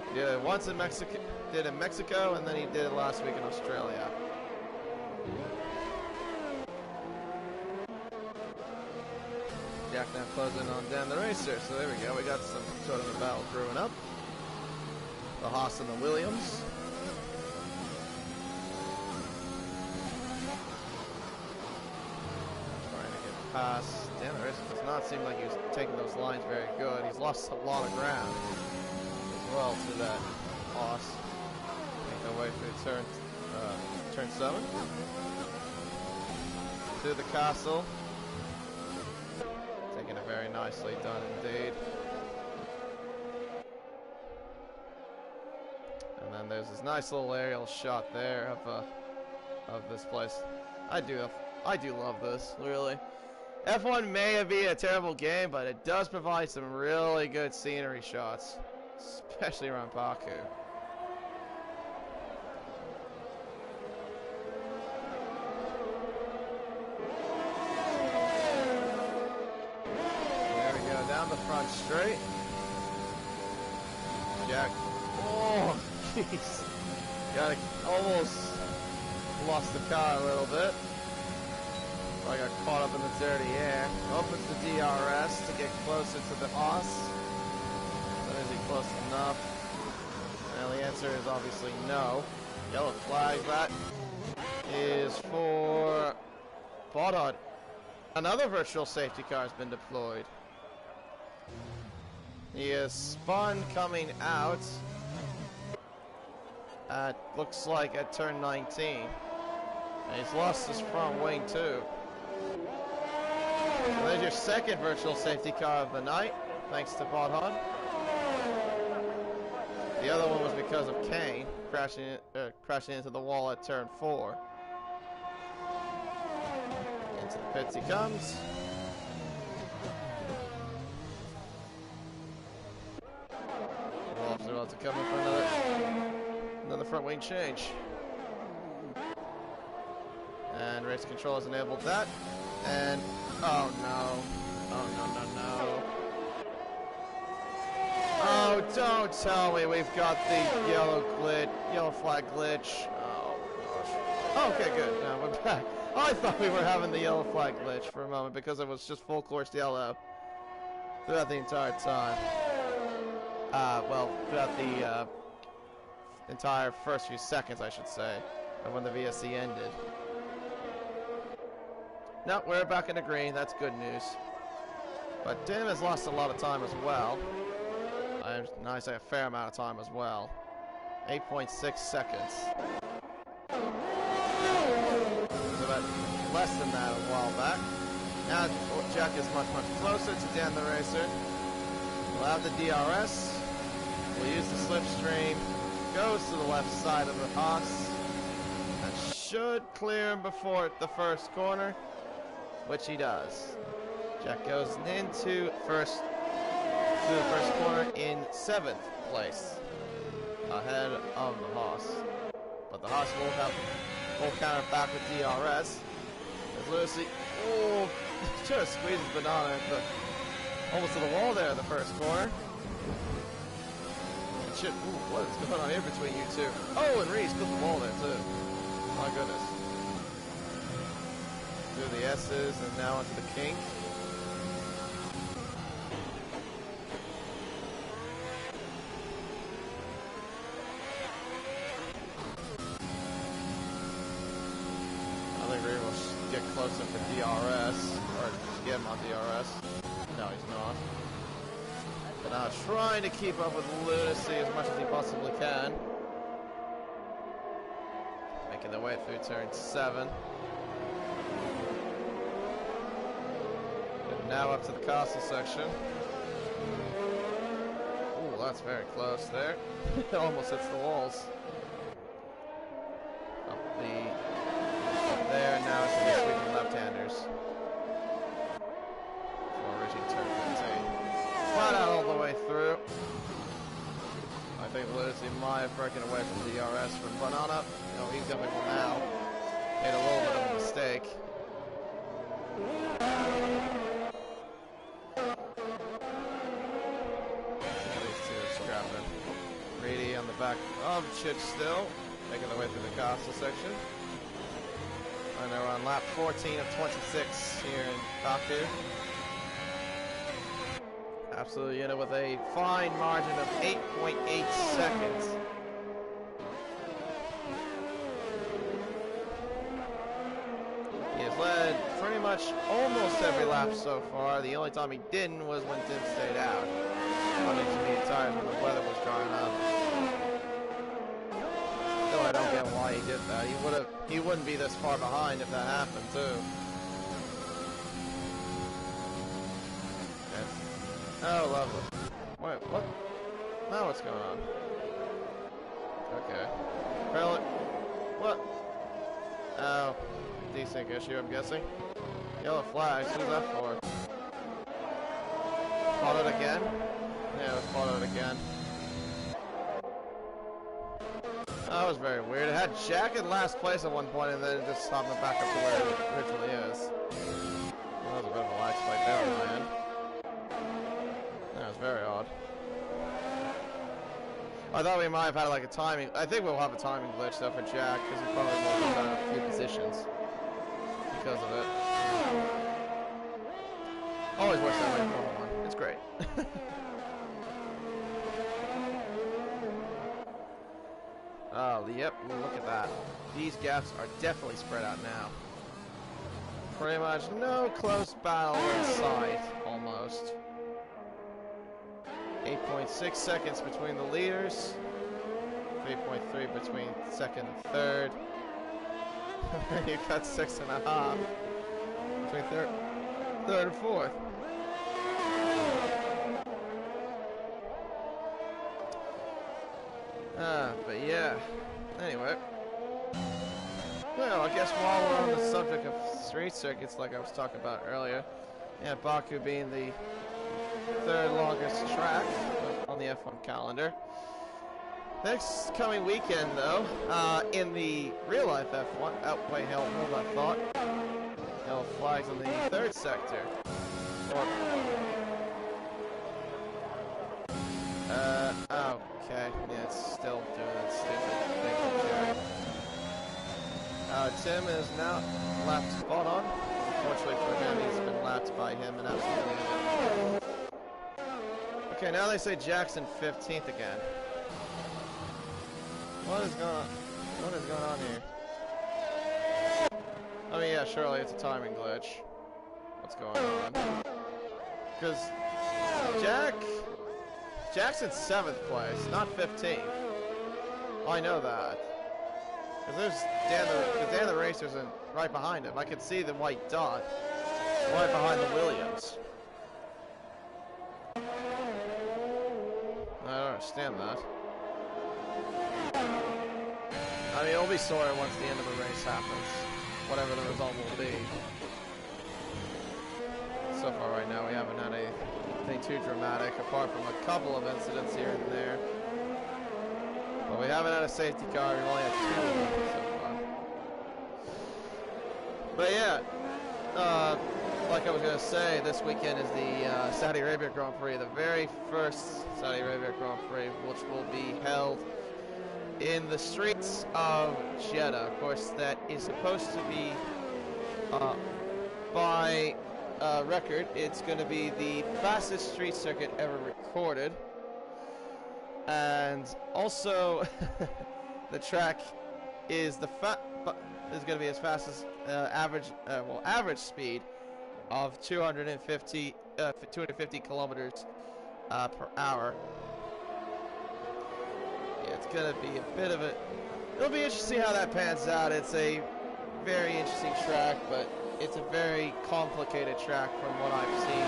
He did it once in Mexico. Did in Mexico, and then he did it last week in Australia. Jack now closing on Dan the Racer, so there we go. We got some sort of a battle brewing up. The Haas and the Williams. Trying to get past. Dan the Racer does not seem like he's taking those lines very good. He's lost a lot of ground as well to that Haas. Away through turn 7 to the castle, taking it very nicely done indeed. And then there's this nice little aerial shot there of this place. I do love this, really. F1 may be a terrible game, but it does provide some really good scenery shots, especially around Baku. The front straight. Jack. Oh, jeez. Almost lost the car a little bit. I got caught up in the dirty air. Opens the DRS to get closer to the Haas. So is he close enough? Well, the answer is obviously no. Yellow flag. That is for Bodod. Another virtual safety car has been deployed. He is spun coming out at, looks like at turn 19. And he's lost his front wing too. And there's your second virtual safety car of the night, thanks to Bodhon. The other one was because of Kane crashing into the wall at turn 4. Into the pits he comes. About to come in for another front wing change. And race control has enabled that. And oh no. Oh, don't tell me we've got the yellow flag glitch. Oh gosh. Okay, good. Now we're back. I thought we were having the yellow flag glitch for a moment because it was just full course yellow throughout the entire time. Well, throughout the entire first few seconds, I should say, of when the VSC ended. No, we're back in the green. That's good news. But Dim has lost a lot of time as well. I say a fair amount of time as well. 8.6 seconds. It was about less than that a while back. Now Jack is much closer to Dan the Racer. We'll have the DRS. We'll use the slipstream. Goes to the left side of the Haas. That should clear him before the first corner, which he does. Jack goes into the first corner in 7th place, ahead of the Haas. But the Haas will counter back with DRS. As Lucy, just squeezes Banana almost to the wall there in the first corner. Shit, what is going on here between you two? Oh, and Reese put the wall there too. My goodness. DBSs and now onto the King. I think Reed will get closer for DRS, or get him on DRS. No, he's not. But now trying to keep up with Lunacy as much as he possibly can. Making their way through turn 7. And now up to the castle section. Ooh, that's very close there. It almost hits the walls. Up there, now it's the sweeping left-handers. Before reaching turn 15. Flat out all the way through. I think Lunacy might have broken away from the DRS from Banana. No, he's definitely will now. Made a little bit of a mistake. These two are scrapping. Reedy on the back of Chit still, making their way through the castle section. And they're on lap 14 of 26 here in Baku. Absolute unit with a fine margin of 8.8 seconds. He has led pretty much almost every lap so far. The only time he didn't was when Tim stayed out. Running to the tires when the weather was drying up. Still, I don't get why he did that. He wouldn't be this far behind if that happened too. Oh, lovely. Wait, what? Now what's going on? Okay. Really? What? Oh, desync issue, I'm guessing. Yellow flags, who's that for? Spotted again? Yeah, it was spotted again. That was very weird. It had Jack in last place at one point and then it just stopped it back up to where it originally is. That was a bit of a lag spike there on my end. That's very odd. I thought we might have had like a timing. I think we'll have a timing glitch though for Jack because he probably will lose out a few positions because of it. Always works that way in Formula 1. It's great. Oh, yep. Look at that. These gaps are definitely spread out now. Pretty much no close battle in sight, almost. 8.6 seconds between the leaders, 3.3 between second and third. You got 6.5 between third and fourth. But yeah. Anyway. Well, I guess while we're on the subject of street circuits, like I was talking about earlier, yeah, Baku being the third longest track on the F1 calendar. Next coming weekend, though, in the real life F1, wait, hold that thought. Yellow flags on the third sector. Okay, yeah, it's still doing that stupid thing. Tim is now lapped spot on. Unfortunately for him, he's been lapped by him and absolutely. Okay, now they say Jackson 15th again. What is going on here? I mean, yeah, surely it's a timing glitch. What's going on? Because Jackson's 7th place, not 15th. I know that. Because there's Dan the Racer's right behind him. I can see the white dot right behind the Williams. I don't understand that. I mean, it'll be sorted once the end of the race happens. Whatever the result will be. So far right now, we haven't had anything too dramatic, apart from a couple of incidents here and there. But we haven't had a safety car, we've only had 2 of them so far. But yeah, like I was going to say, this weekend is the Saudi Arabia Grand Prix, the very first Saudi Arabia Grand Prix, which will be held in the streets of Jeddah. Of course, that is supposed to be by record, it's going to be the fastest street circuit ever recorded. And also, the track is is going to be as fast as average speed of 250 kilometers per hour. Yeah, it's going to be a bit of a. It'll be interesting how that pans out. It's a very interesting track, but it's a very complicated track from what I've seen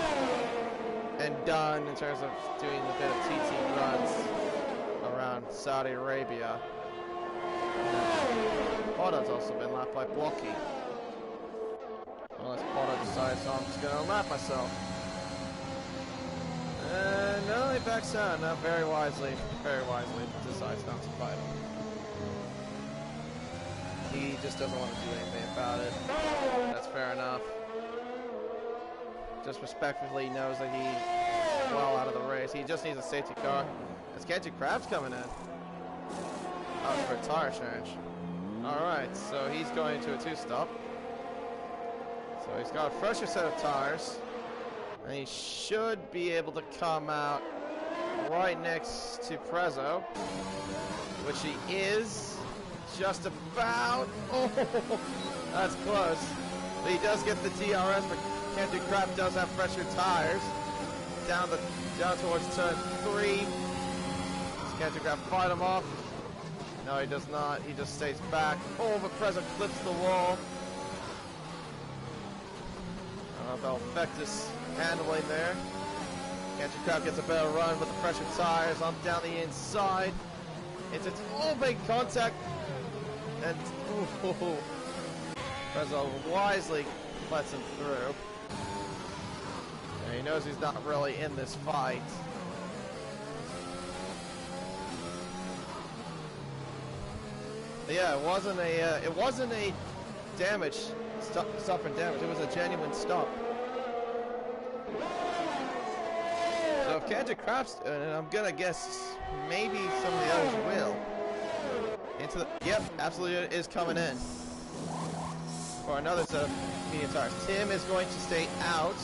and done in terms of doing a bit of TT runs around Saudi Arabia. Bono's also been lapped by Blocky. Unless Bono decides, so I'm just going to lap myself. No, he backs out. No, very wisely decides not to fight him. He just doesn't want to do anything about it. That's fair enough. Just respectfully knows that he's well out of the race. He just needs a safety car. As Kenji Krabs coming in. Oh, for a tire change. Alright, so he's going to a two-stop. So he's got a fresher set of tires. And he should be able to come out right next to Prezzo. Which he is. Just about. Oh, that's close. But he does get the DRS, but Kenji Krabs does have fresher tires. Down towards turn 3. Does Kenji Krabs fight him off? No, he does not. He just stays back. Oh, but Prezzo clips the wall. I don't know if that'll affect his handling there. Kenji Krabs gets a better run with the fresher tires on down the inside. It's all big contact. And Prezzo wisely lets him through. And he knows he's not really in this fight. But yeah, it wasn't a damage, stop and damage. It was a genuine stop. So if Kenji Krabs, and I'm gonna guess maybe some of the others will. Into the, yep, absolutely is coming in for another set of medium tires. Tim is going to stay out,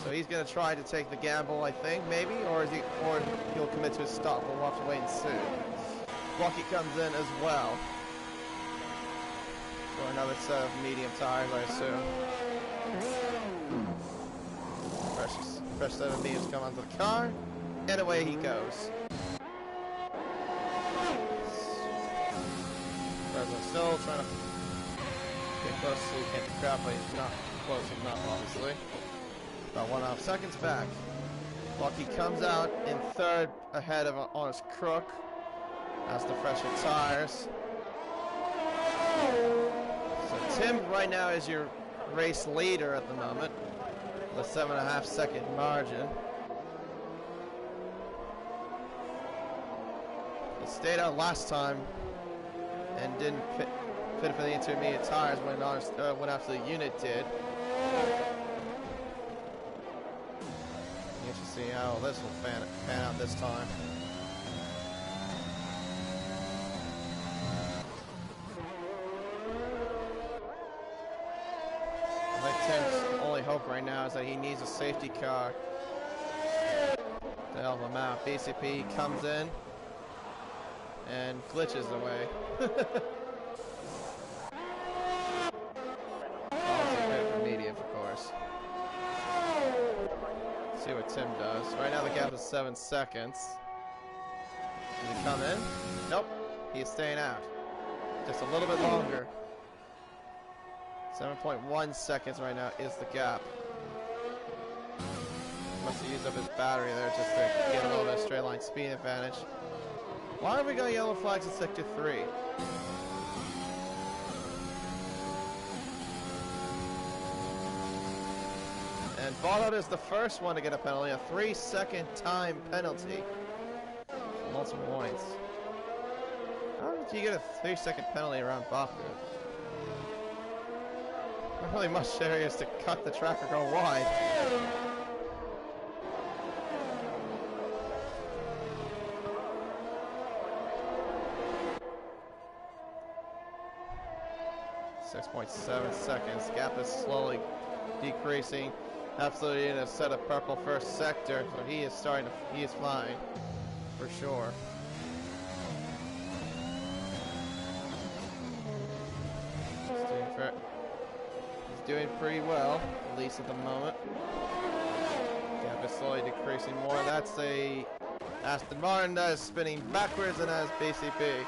so he's going to try to take the gamble, I think, maybe, or he'll commit to a stop. We'll have to wait and see. Blocky comes in as well for another set of medium tires, I assume. Fresh set of mediums come onto the car, and away he goes. Still trying to get close to Kenji Krabs, but he's not close enough, obviously. About 1.5 seconds back. Blocky comes out in third ahead of Honest Crook. That's the fresher tires. So Tim right now is your race leader at the moment. With a 7.5 second margin. He stayed out last time and didn't fit for the intermediate tires when after the unit did. Interesting how this will pan out this time. I think Tim's only hope right now is that he needs a safety car to help him out. BCP comes in and glitches away. Obviously good for medium, of course. Let's see what Tim does. Right now the gap is 7 seconds. Does he come in? Nope. He's staying out. Just a little bit longer. 7.1 seconds right now is the gap. Must have used up his battery there just to get a little bit of straight line speed advantage. Why have we got yellow flags in Sector 3? And Bottot is the first one to get a penalty, a 3-second time penalty. Multiple points. How did you get a 3-second penalty around Baku? Not really much areas to cut the track or go wide. 13.7 seconds. Gap is slowly decreasing. Absolutely in a set of purple first sector, so he is flying for sure. He's doing pretty well, at least at the moment. Gap is slowly decreasing more. That's a Aston Martin that is spinning backwards and has BCP.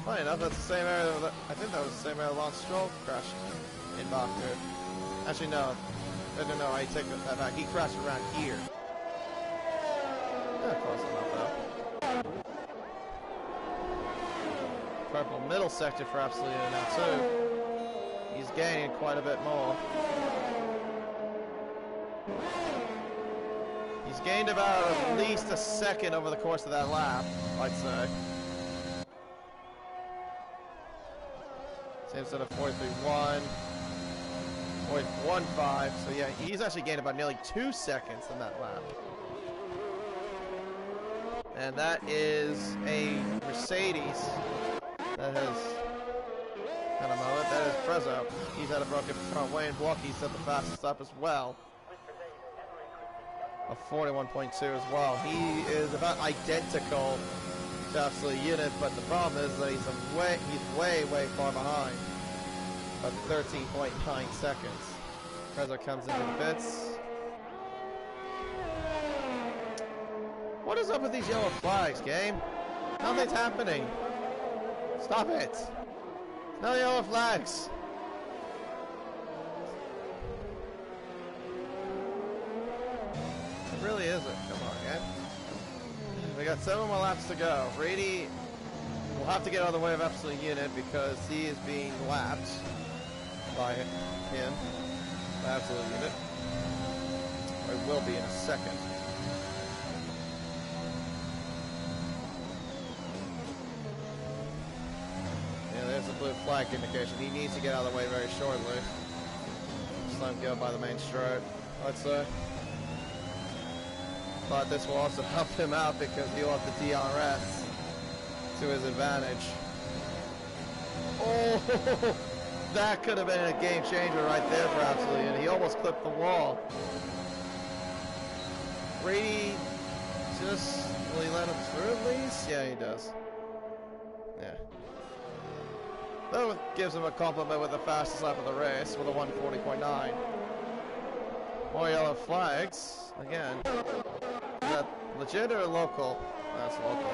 Funny enough, that's the same area. I think that was the same area Lance Stroll crashed in Baku. Actually, no. I don't know. I take that back. He crashed around here. Yeah, close enough though. Purple middle sector for Absolute now too. He's gaining quite a bit more. He's gained about at least a second over the course of that lap, I'd say. Same set of 43.1, 41.5. So yeah, he's actually gained about nearly 2 seconds in that lap. And that is a Mercedes that has had a moment. That is Prezzo. He's had a broken front wing block. He's at the fastest up as well. A 41.2 as well. He is about identical to Absolute Unit, but the problem is that he's way far behind. At 13.9 seconds. Prezzo comes into the pits. What is up with these yellow flags, game? Nothing's happening. Stop it. No yellow flags. It really isn't. Come on, game. We got 7 more laps to go. Brady will have to get out of the way of Absolute Unit because he is being lapped by him. Absolute Unit. Or he will be in a second. Yeah, there's the blue flag indication. He needs to get out of the way very shortly. Just let him go by the main straight, I'd say. But this will also help him out because he'll have the DRS to his advantage. Oh, that could have been a game changer right there for Absolute Unit. He almost clipped the wall. Brady just, will he let him through at least? Yeah, he does. Yeah. That gives him a compliment with the fastest lap of the race with a 140.9. More yellow flags. Again. Is that legit or local? That's local.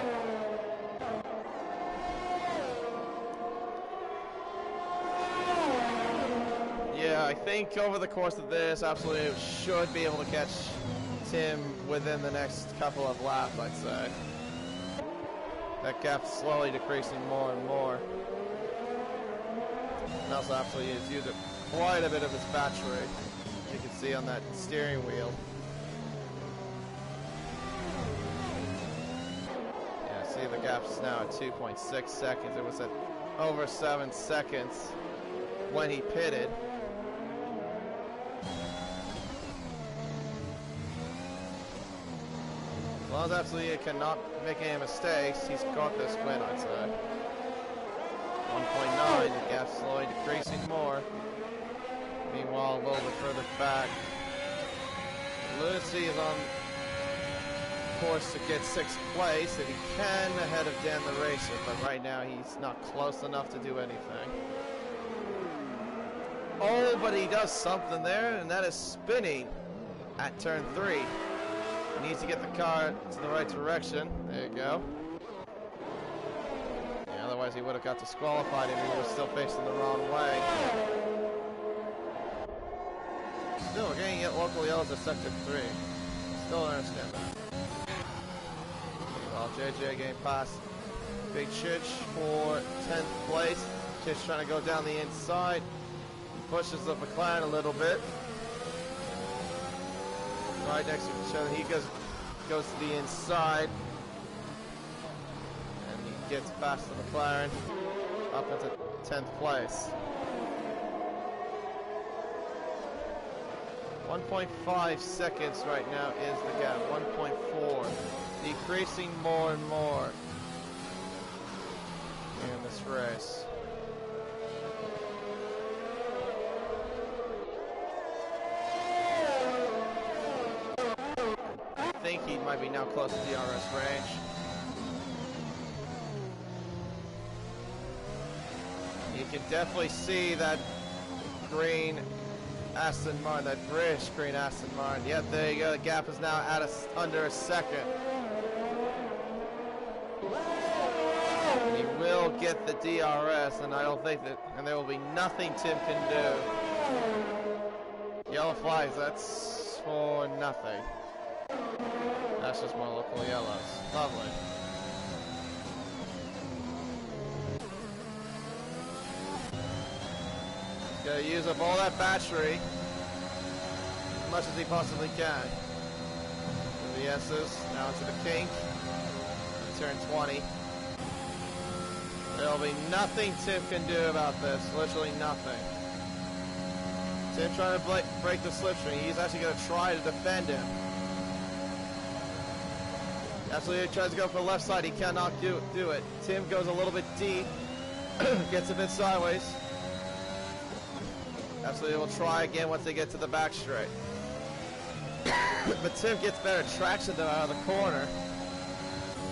Yeah, I think over the course of this, Absolute should be able to catch Tim within the next couple of laps, I'd say. That gap's slowly decreasing more and more. And also Absolute has used quite a bit of his battery, you can see on that steering wheel. Yeah, see the gap's now at 2.6 seconds. It was at over 7 seconds when he pitted. As long as Absolute cannot make any mistakes, he's got this win, I'd say. 1.9, the gap's slowly decreasing more. Meanwhile, a little bit further back, Lucy is on course to get 6th place if he can ahead of Dan the Racer, but right now he's not close enough to do anything. Oh, but he does something there, and that is spinning at turn 3. He needs to get the car to the right direction. There you go. Yeah, otherwise he would have got disqualified if he was still facing the wrong way. Still, we're getting local yellows at sector 3. Still don't understand that. Well, JJ getting past Big Chich for 10th place. Chich trying to go down the inside. He pushes the McLaren a little bit. Right next to each other. He goes to the inside. And he gets past the McLaren up into 10th place. 1.5 seconds right now is the gap. 1.4. Decreasing more and more in this race. might be now close to DRS range. You can definitely see that green Aston Martin, that British green Aston Martin. Yep, there you go. The gap is now at under a second. He will get the DRS, and I don't think that, and there will be nothing Tim can do. Yellow flags, that's for nothing. That's just more local yellows. Lovely. Gotta use up all that battery as much as he possibly can. The S's, now into the kink. Turn 20. There'll be nothing Tim can do about this. Literally nothing. Tim trying to break the slipstream. He's actually going to try to defend him. Absolutely tries to go for the left side. He cannot do it. Tim goes a little bit deep. Gets a bit sideways. Absolutely will try again once they get to the back straight. But Tim gets better traction though out of the corner.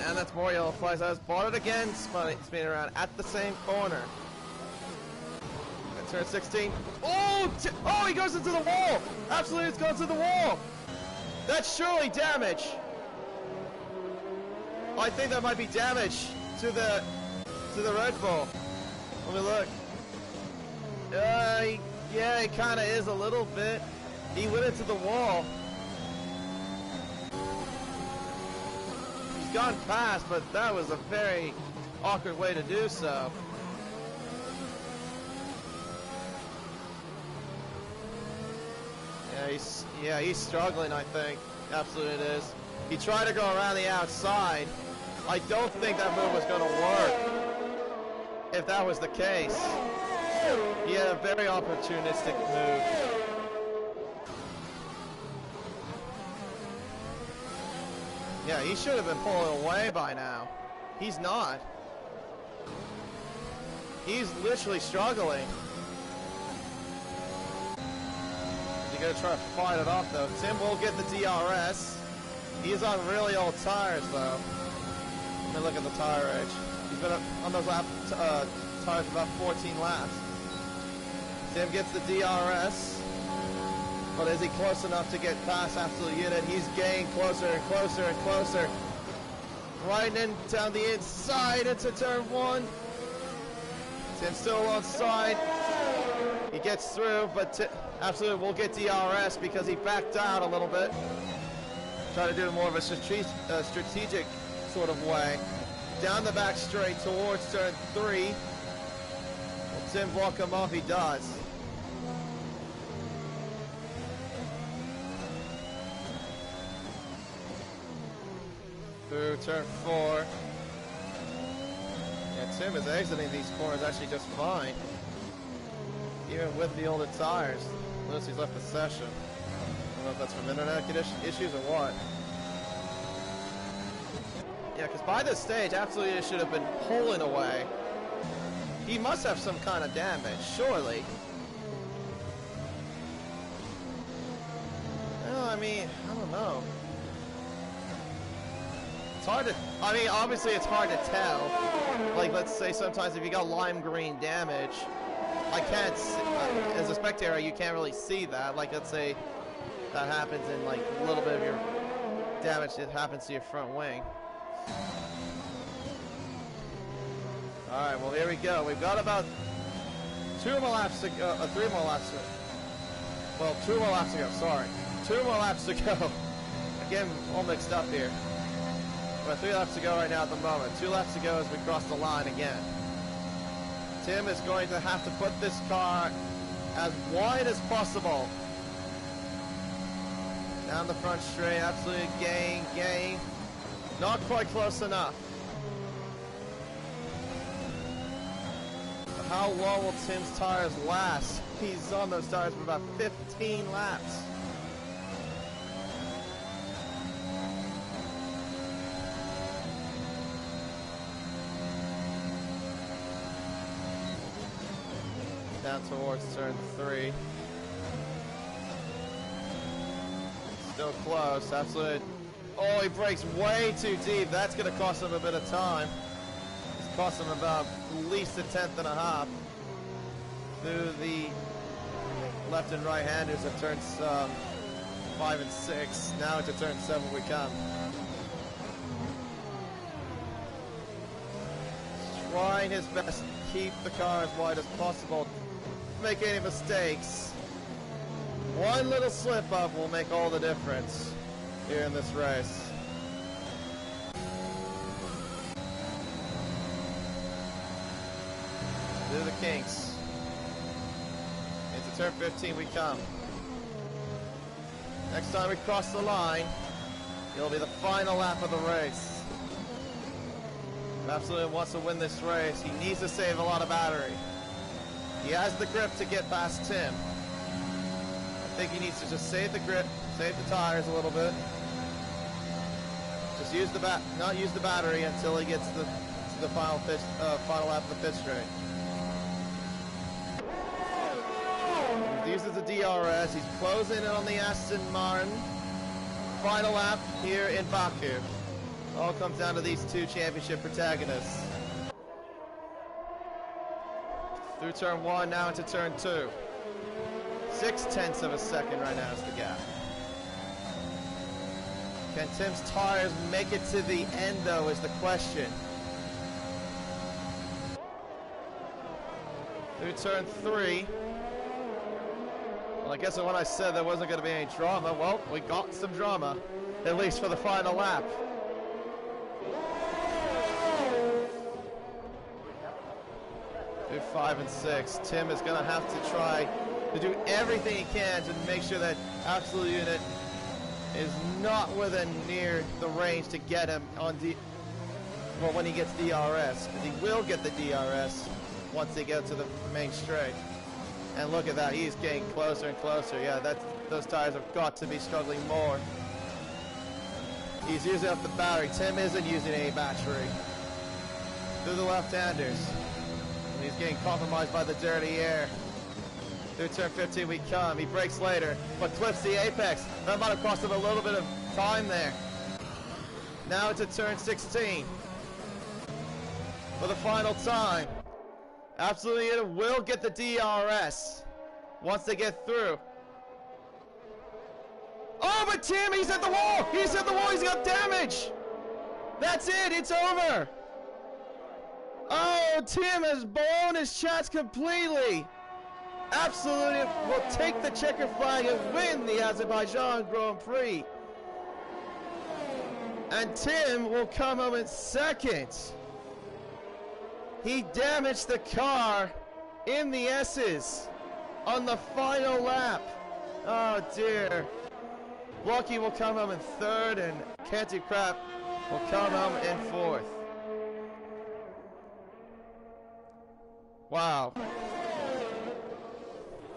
And that's more yellow flags. I was bought it again, spinning around at the same corner. And turn 16. Oh, he goes into the wall. Absolutely, it's gone to the wall. That's surely damage. I think that might be damage to the Red Bull. Let me look. Yeah, it kind of is a little bit. He went into the wall. He's gone past, but that was a very awkward way to do so. Yeah, he's struggling, I think. Absolutely it is. He tried to go around the outside. I don't think that move was going to work. If that was the case. He had a very opportunistic move. Yeah, he should have been pulling away by now. He's not. He's literally struggling. He's going to try to fight it off, though. Tim will get the DRS. He's on really old tires, though. Let me look at the tire age. He's been on those tires about 14 laps. Tim gets the DRS, but is he close enough to get past Absolute Unit? He's getting closer and closer and closer. Right in down the inside into turn 1. Tim still on side. He gets through, but Absolute will get DRS because he backed out a little bit. Try to do it more of a strategic sort of way. Down the back straight towards turn 3. Will Tim block him off? He does. Through turn 4. Yeah, Tim is exiting these corners actually just fine. Even with the older tires. Unless he's left the session. I don't know if that's from internet issues or what. Yeah, because by this stage, absolutely should have been pulling away. He must have some kind of damage, surely. Well, I mean, I don't know. It's hard to, I mean, obviously it's hard to tell. Like, let's say sometimes if you got lime green damage, I can't see, as a spectator, you can't really see that. Like, let's say that happens in, like, a little bit of your damage that happens to your front wing. Alright, well, here we go. We've got about 2 more laps to go, 3 more laps to go. Well, 2 more laps to go, sorry. 2 more laps to go. Again, all mixed up here. We've got 3 laps to go right now at the moment. 2 laps to go as we cross the line again. Tim is going to have to put this car as wide as possible. Down the front straight, absolutely gain. Not quite close enough. But how long will Tim's tires last? He's on those tires for about 15 laps. Down towards turn 3. Still close. Absolutely Oh, he breaks way too deep. That's going to cost him a bit of time. It's cost him about at least a tenth and a half through the left and right handers at turns 5 and 6. Now into turn 7 we come. Trying his best to keep the car as wide as possible. Don't make any mistakes. One little slip up will make all the difference here in this race. Through the kinks. Into turn 15 we come. Next time we cross the line, it'll be the final lap of the race. If absolutely wants to win this race, he needs to save a lot of battery. He has the grip to get past Tim. I think he needs to just save the grip, save the tires a little bit. Just use the not use the battery until he gets to the final lap of the pit straight. He uses the DRS. He's closing in on the Aston Martin. Final lap here in Baku. All comes down to these two championship protagonists. Through turn 1, now into turn 2. 0.6 of a second right now is the gap. Can Tim's tires make it to the end, though, is the question. Through turn 3. Well, I guess when I said there wasn't going to be any drama, well, we got some drama, at least for the final lap. Through 5 and 6, Tim is going to have to try to do everything he can to make sure that Absolute Unit is not within near the range to get him on when he gets DRS. Because he will get the DRS once they get to the main straight. And look at that, he's getting closer and closer. Yeah, those tires have got to be struggling more. He's using up the battery. Tim isn't using any battery. Through the left-handers. And he's getting compromised by the dirty air. Through turn 15 we come. He brakes later, but clips the apex. That might have cost him a little bit of time there. Now into turn 16. For the final time. Absolutely, it will get the DRS once they get through. Oh, but Tim, he's at the wall! He's at the wall, he's got damage! That's it, it's over! Oh, Tim has blown his shots completely! Absolutely will take the checker flag and win the Azerbaijan Grand Prix. And Tim will come home in second. He damaged the car in the S's on the final lap. Oh dear. Lucky will come home in third and Canty Crap will come home in fourth. Wow.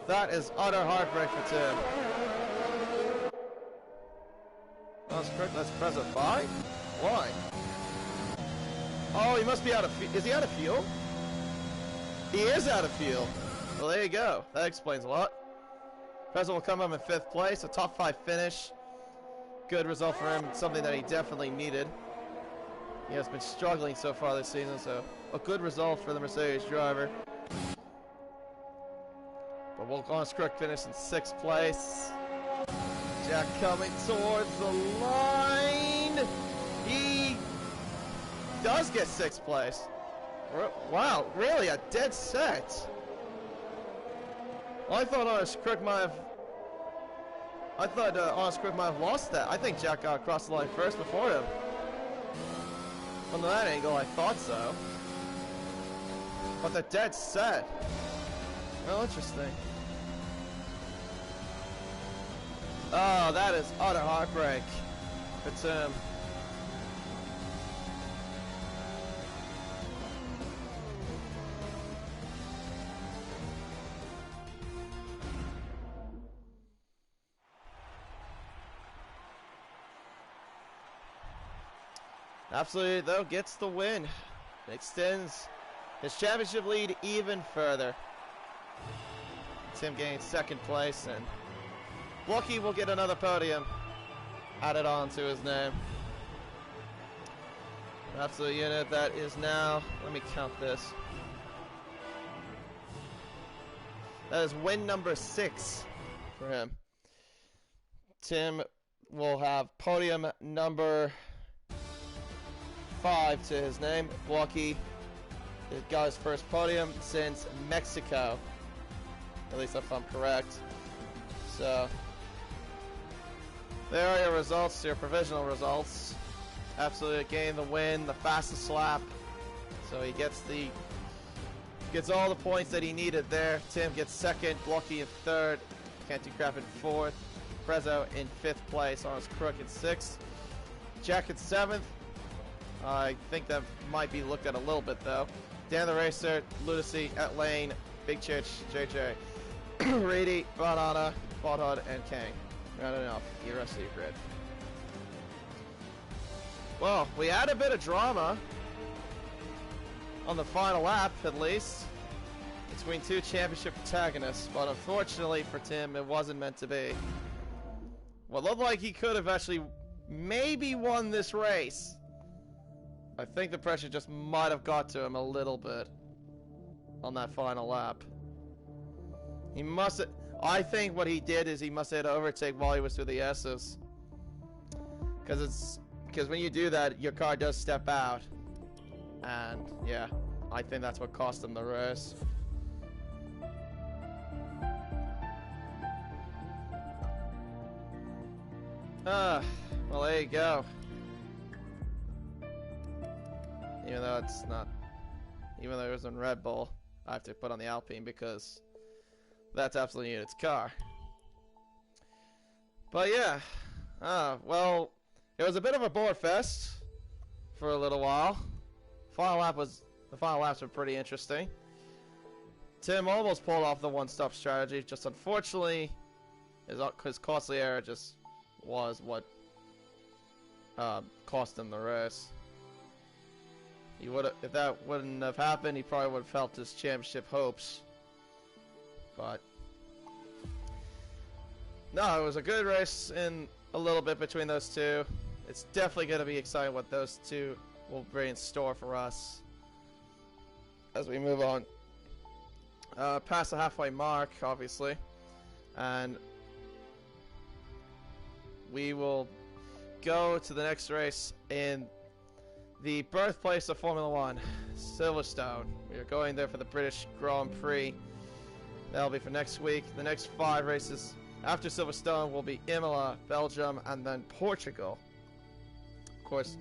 That is utter heartbreak for Tim. Let's press a buy? Why? Oh, he must be out of fuel. Is he out of fuel? He is out of fuel. Well, there you go. That explains a lot. President will come home in 5th place, a top 5 finish. Good result for him, something that he definitely needed. He has been struggling so far this season, so a good result for the Mercedes driver. But Wilcox Crook finished in 6th place. Jack coming towards the line. He does get 6th place. Wow, really a dead set. Well, I thought Honest Crook might have. Honest Crook might have lost that. I think Jack got across the line first before him. From that angle, I thought so. But the dead set. Oh, interesting. Oh, that is utter heartbreak for Tim. Absolutely, though, gets the win. It extends his championship lead even further. Tim gains 2nd place, and Lucky will get another podium added on to his name. Absolute unit that is now, let me count this. That is win number 6 for him. Tim will have podium number 5 to his name. Blocky got his first podium since Mexico. At least if I'm correct. So, there are your results, your provisional results. Absolutely gained the win, the fastest lap. So he gets all the points that he needed there. Tim gets second, Blocky in third, Can't Do Crap in fourth, Prezzo in 5th place, Honest Crook in 6th, Jack in 7th. I think that might be looked at a little bit though. Dan the Racer, Lunacy, at Lane, Big Church, JJ, Reedy, Banana, Bothod, and Kang. Rounding off the rest of your grid. Well, we had a bit of drama on the final lap, at least, between two championship protagonists, but unfortunately for Tim, it wasn't meant to be. What looked like he could have actually maybe won this race. I think the pressure just might have got to him a little bit on that final lap. He must have, I think what he did is he must have had to overtake while he was through the S's. Because when you do that, your car does step out. And yeah, I think that's what cost him the race. Well, there you go. Even though it's not, even though it was on Red Bull, I have to put on the Alpine because that's absolutely Unit's car. But yeah, well, it was a bit of a bore fest for a little while. The final laps were pretty interesting. Tim almost pulled off the one-stop strategy, just unfortunately, his costly error just was what cost him the race. He would have, if that wouldn't have happened, he probably would have felt his championship hopes. But no, it was a good race in a little bit between those two. It's definitely going to be exciting what those two will bring in store for us as we move on past the halfway mark, obviously, and we will go to the next race in the birthplace of Formula One, Silverstone. We are going there for the British Grand Prix. That'll be for next week. The next 5 races after Silverstone will be Imola, Belgium, and then Portugal. Of course,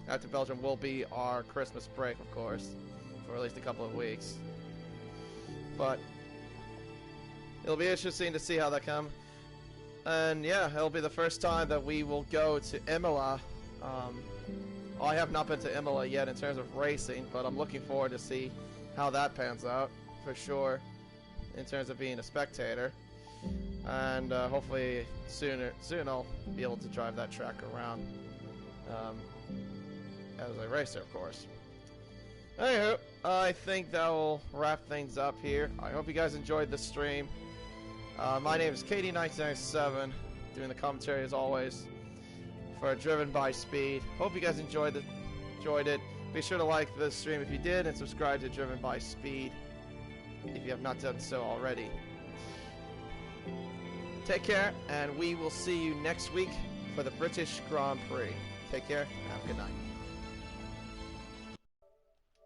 after Belgium will be our Christmas break, of course, for at least a couple of weeks. But it'll be interesting to see how that comes. And yeah, it'll be the first time that we will go to Imola. I have not been to Imola yet in terms of racing, but I'm looking forward to see how that pans out, for sure, in terms of being a spectator. And hopefully soon I'll be able to drive that track around as a racer, of course. Anywho, I think that will wrap things up here. I hope you guys enjoyed the stream. My name is Katie1997, doing the commentary as always for Driven by Speed. Hope you guys enjoyed it. Be sure to like this stream if you did, and subscribe to Driven by Speed if you have not done so already. Take care, and we will see you next week for the British Grand Prix. Take care, and have a good night.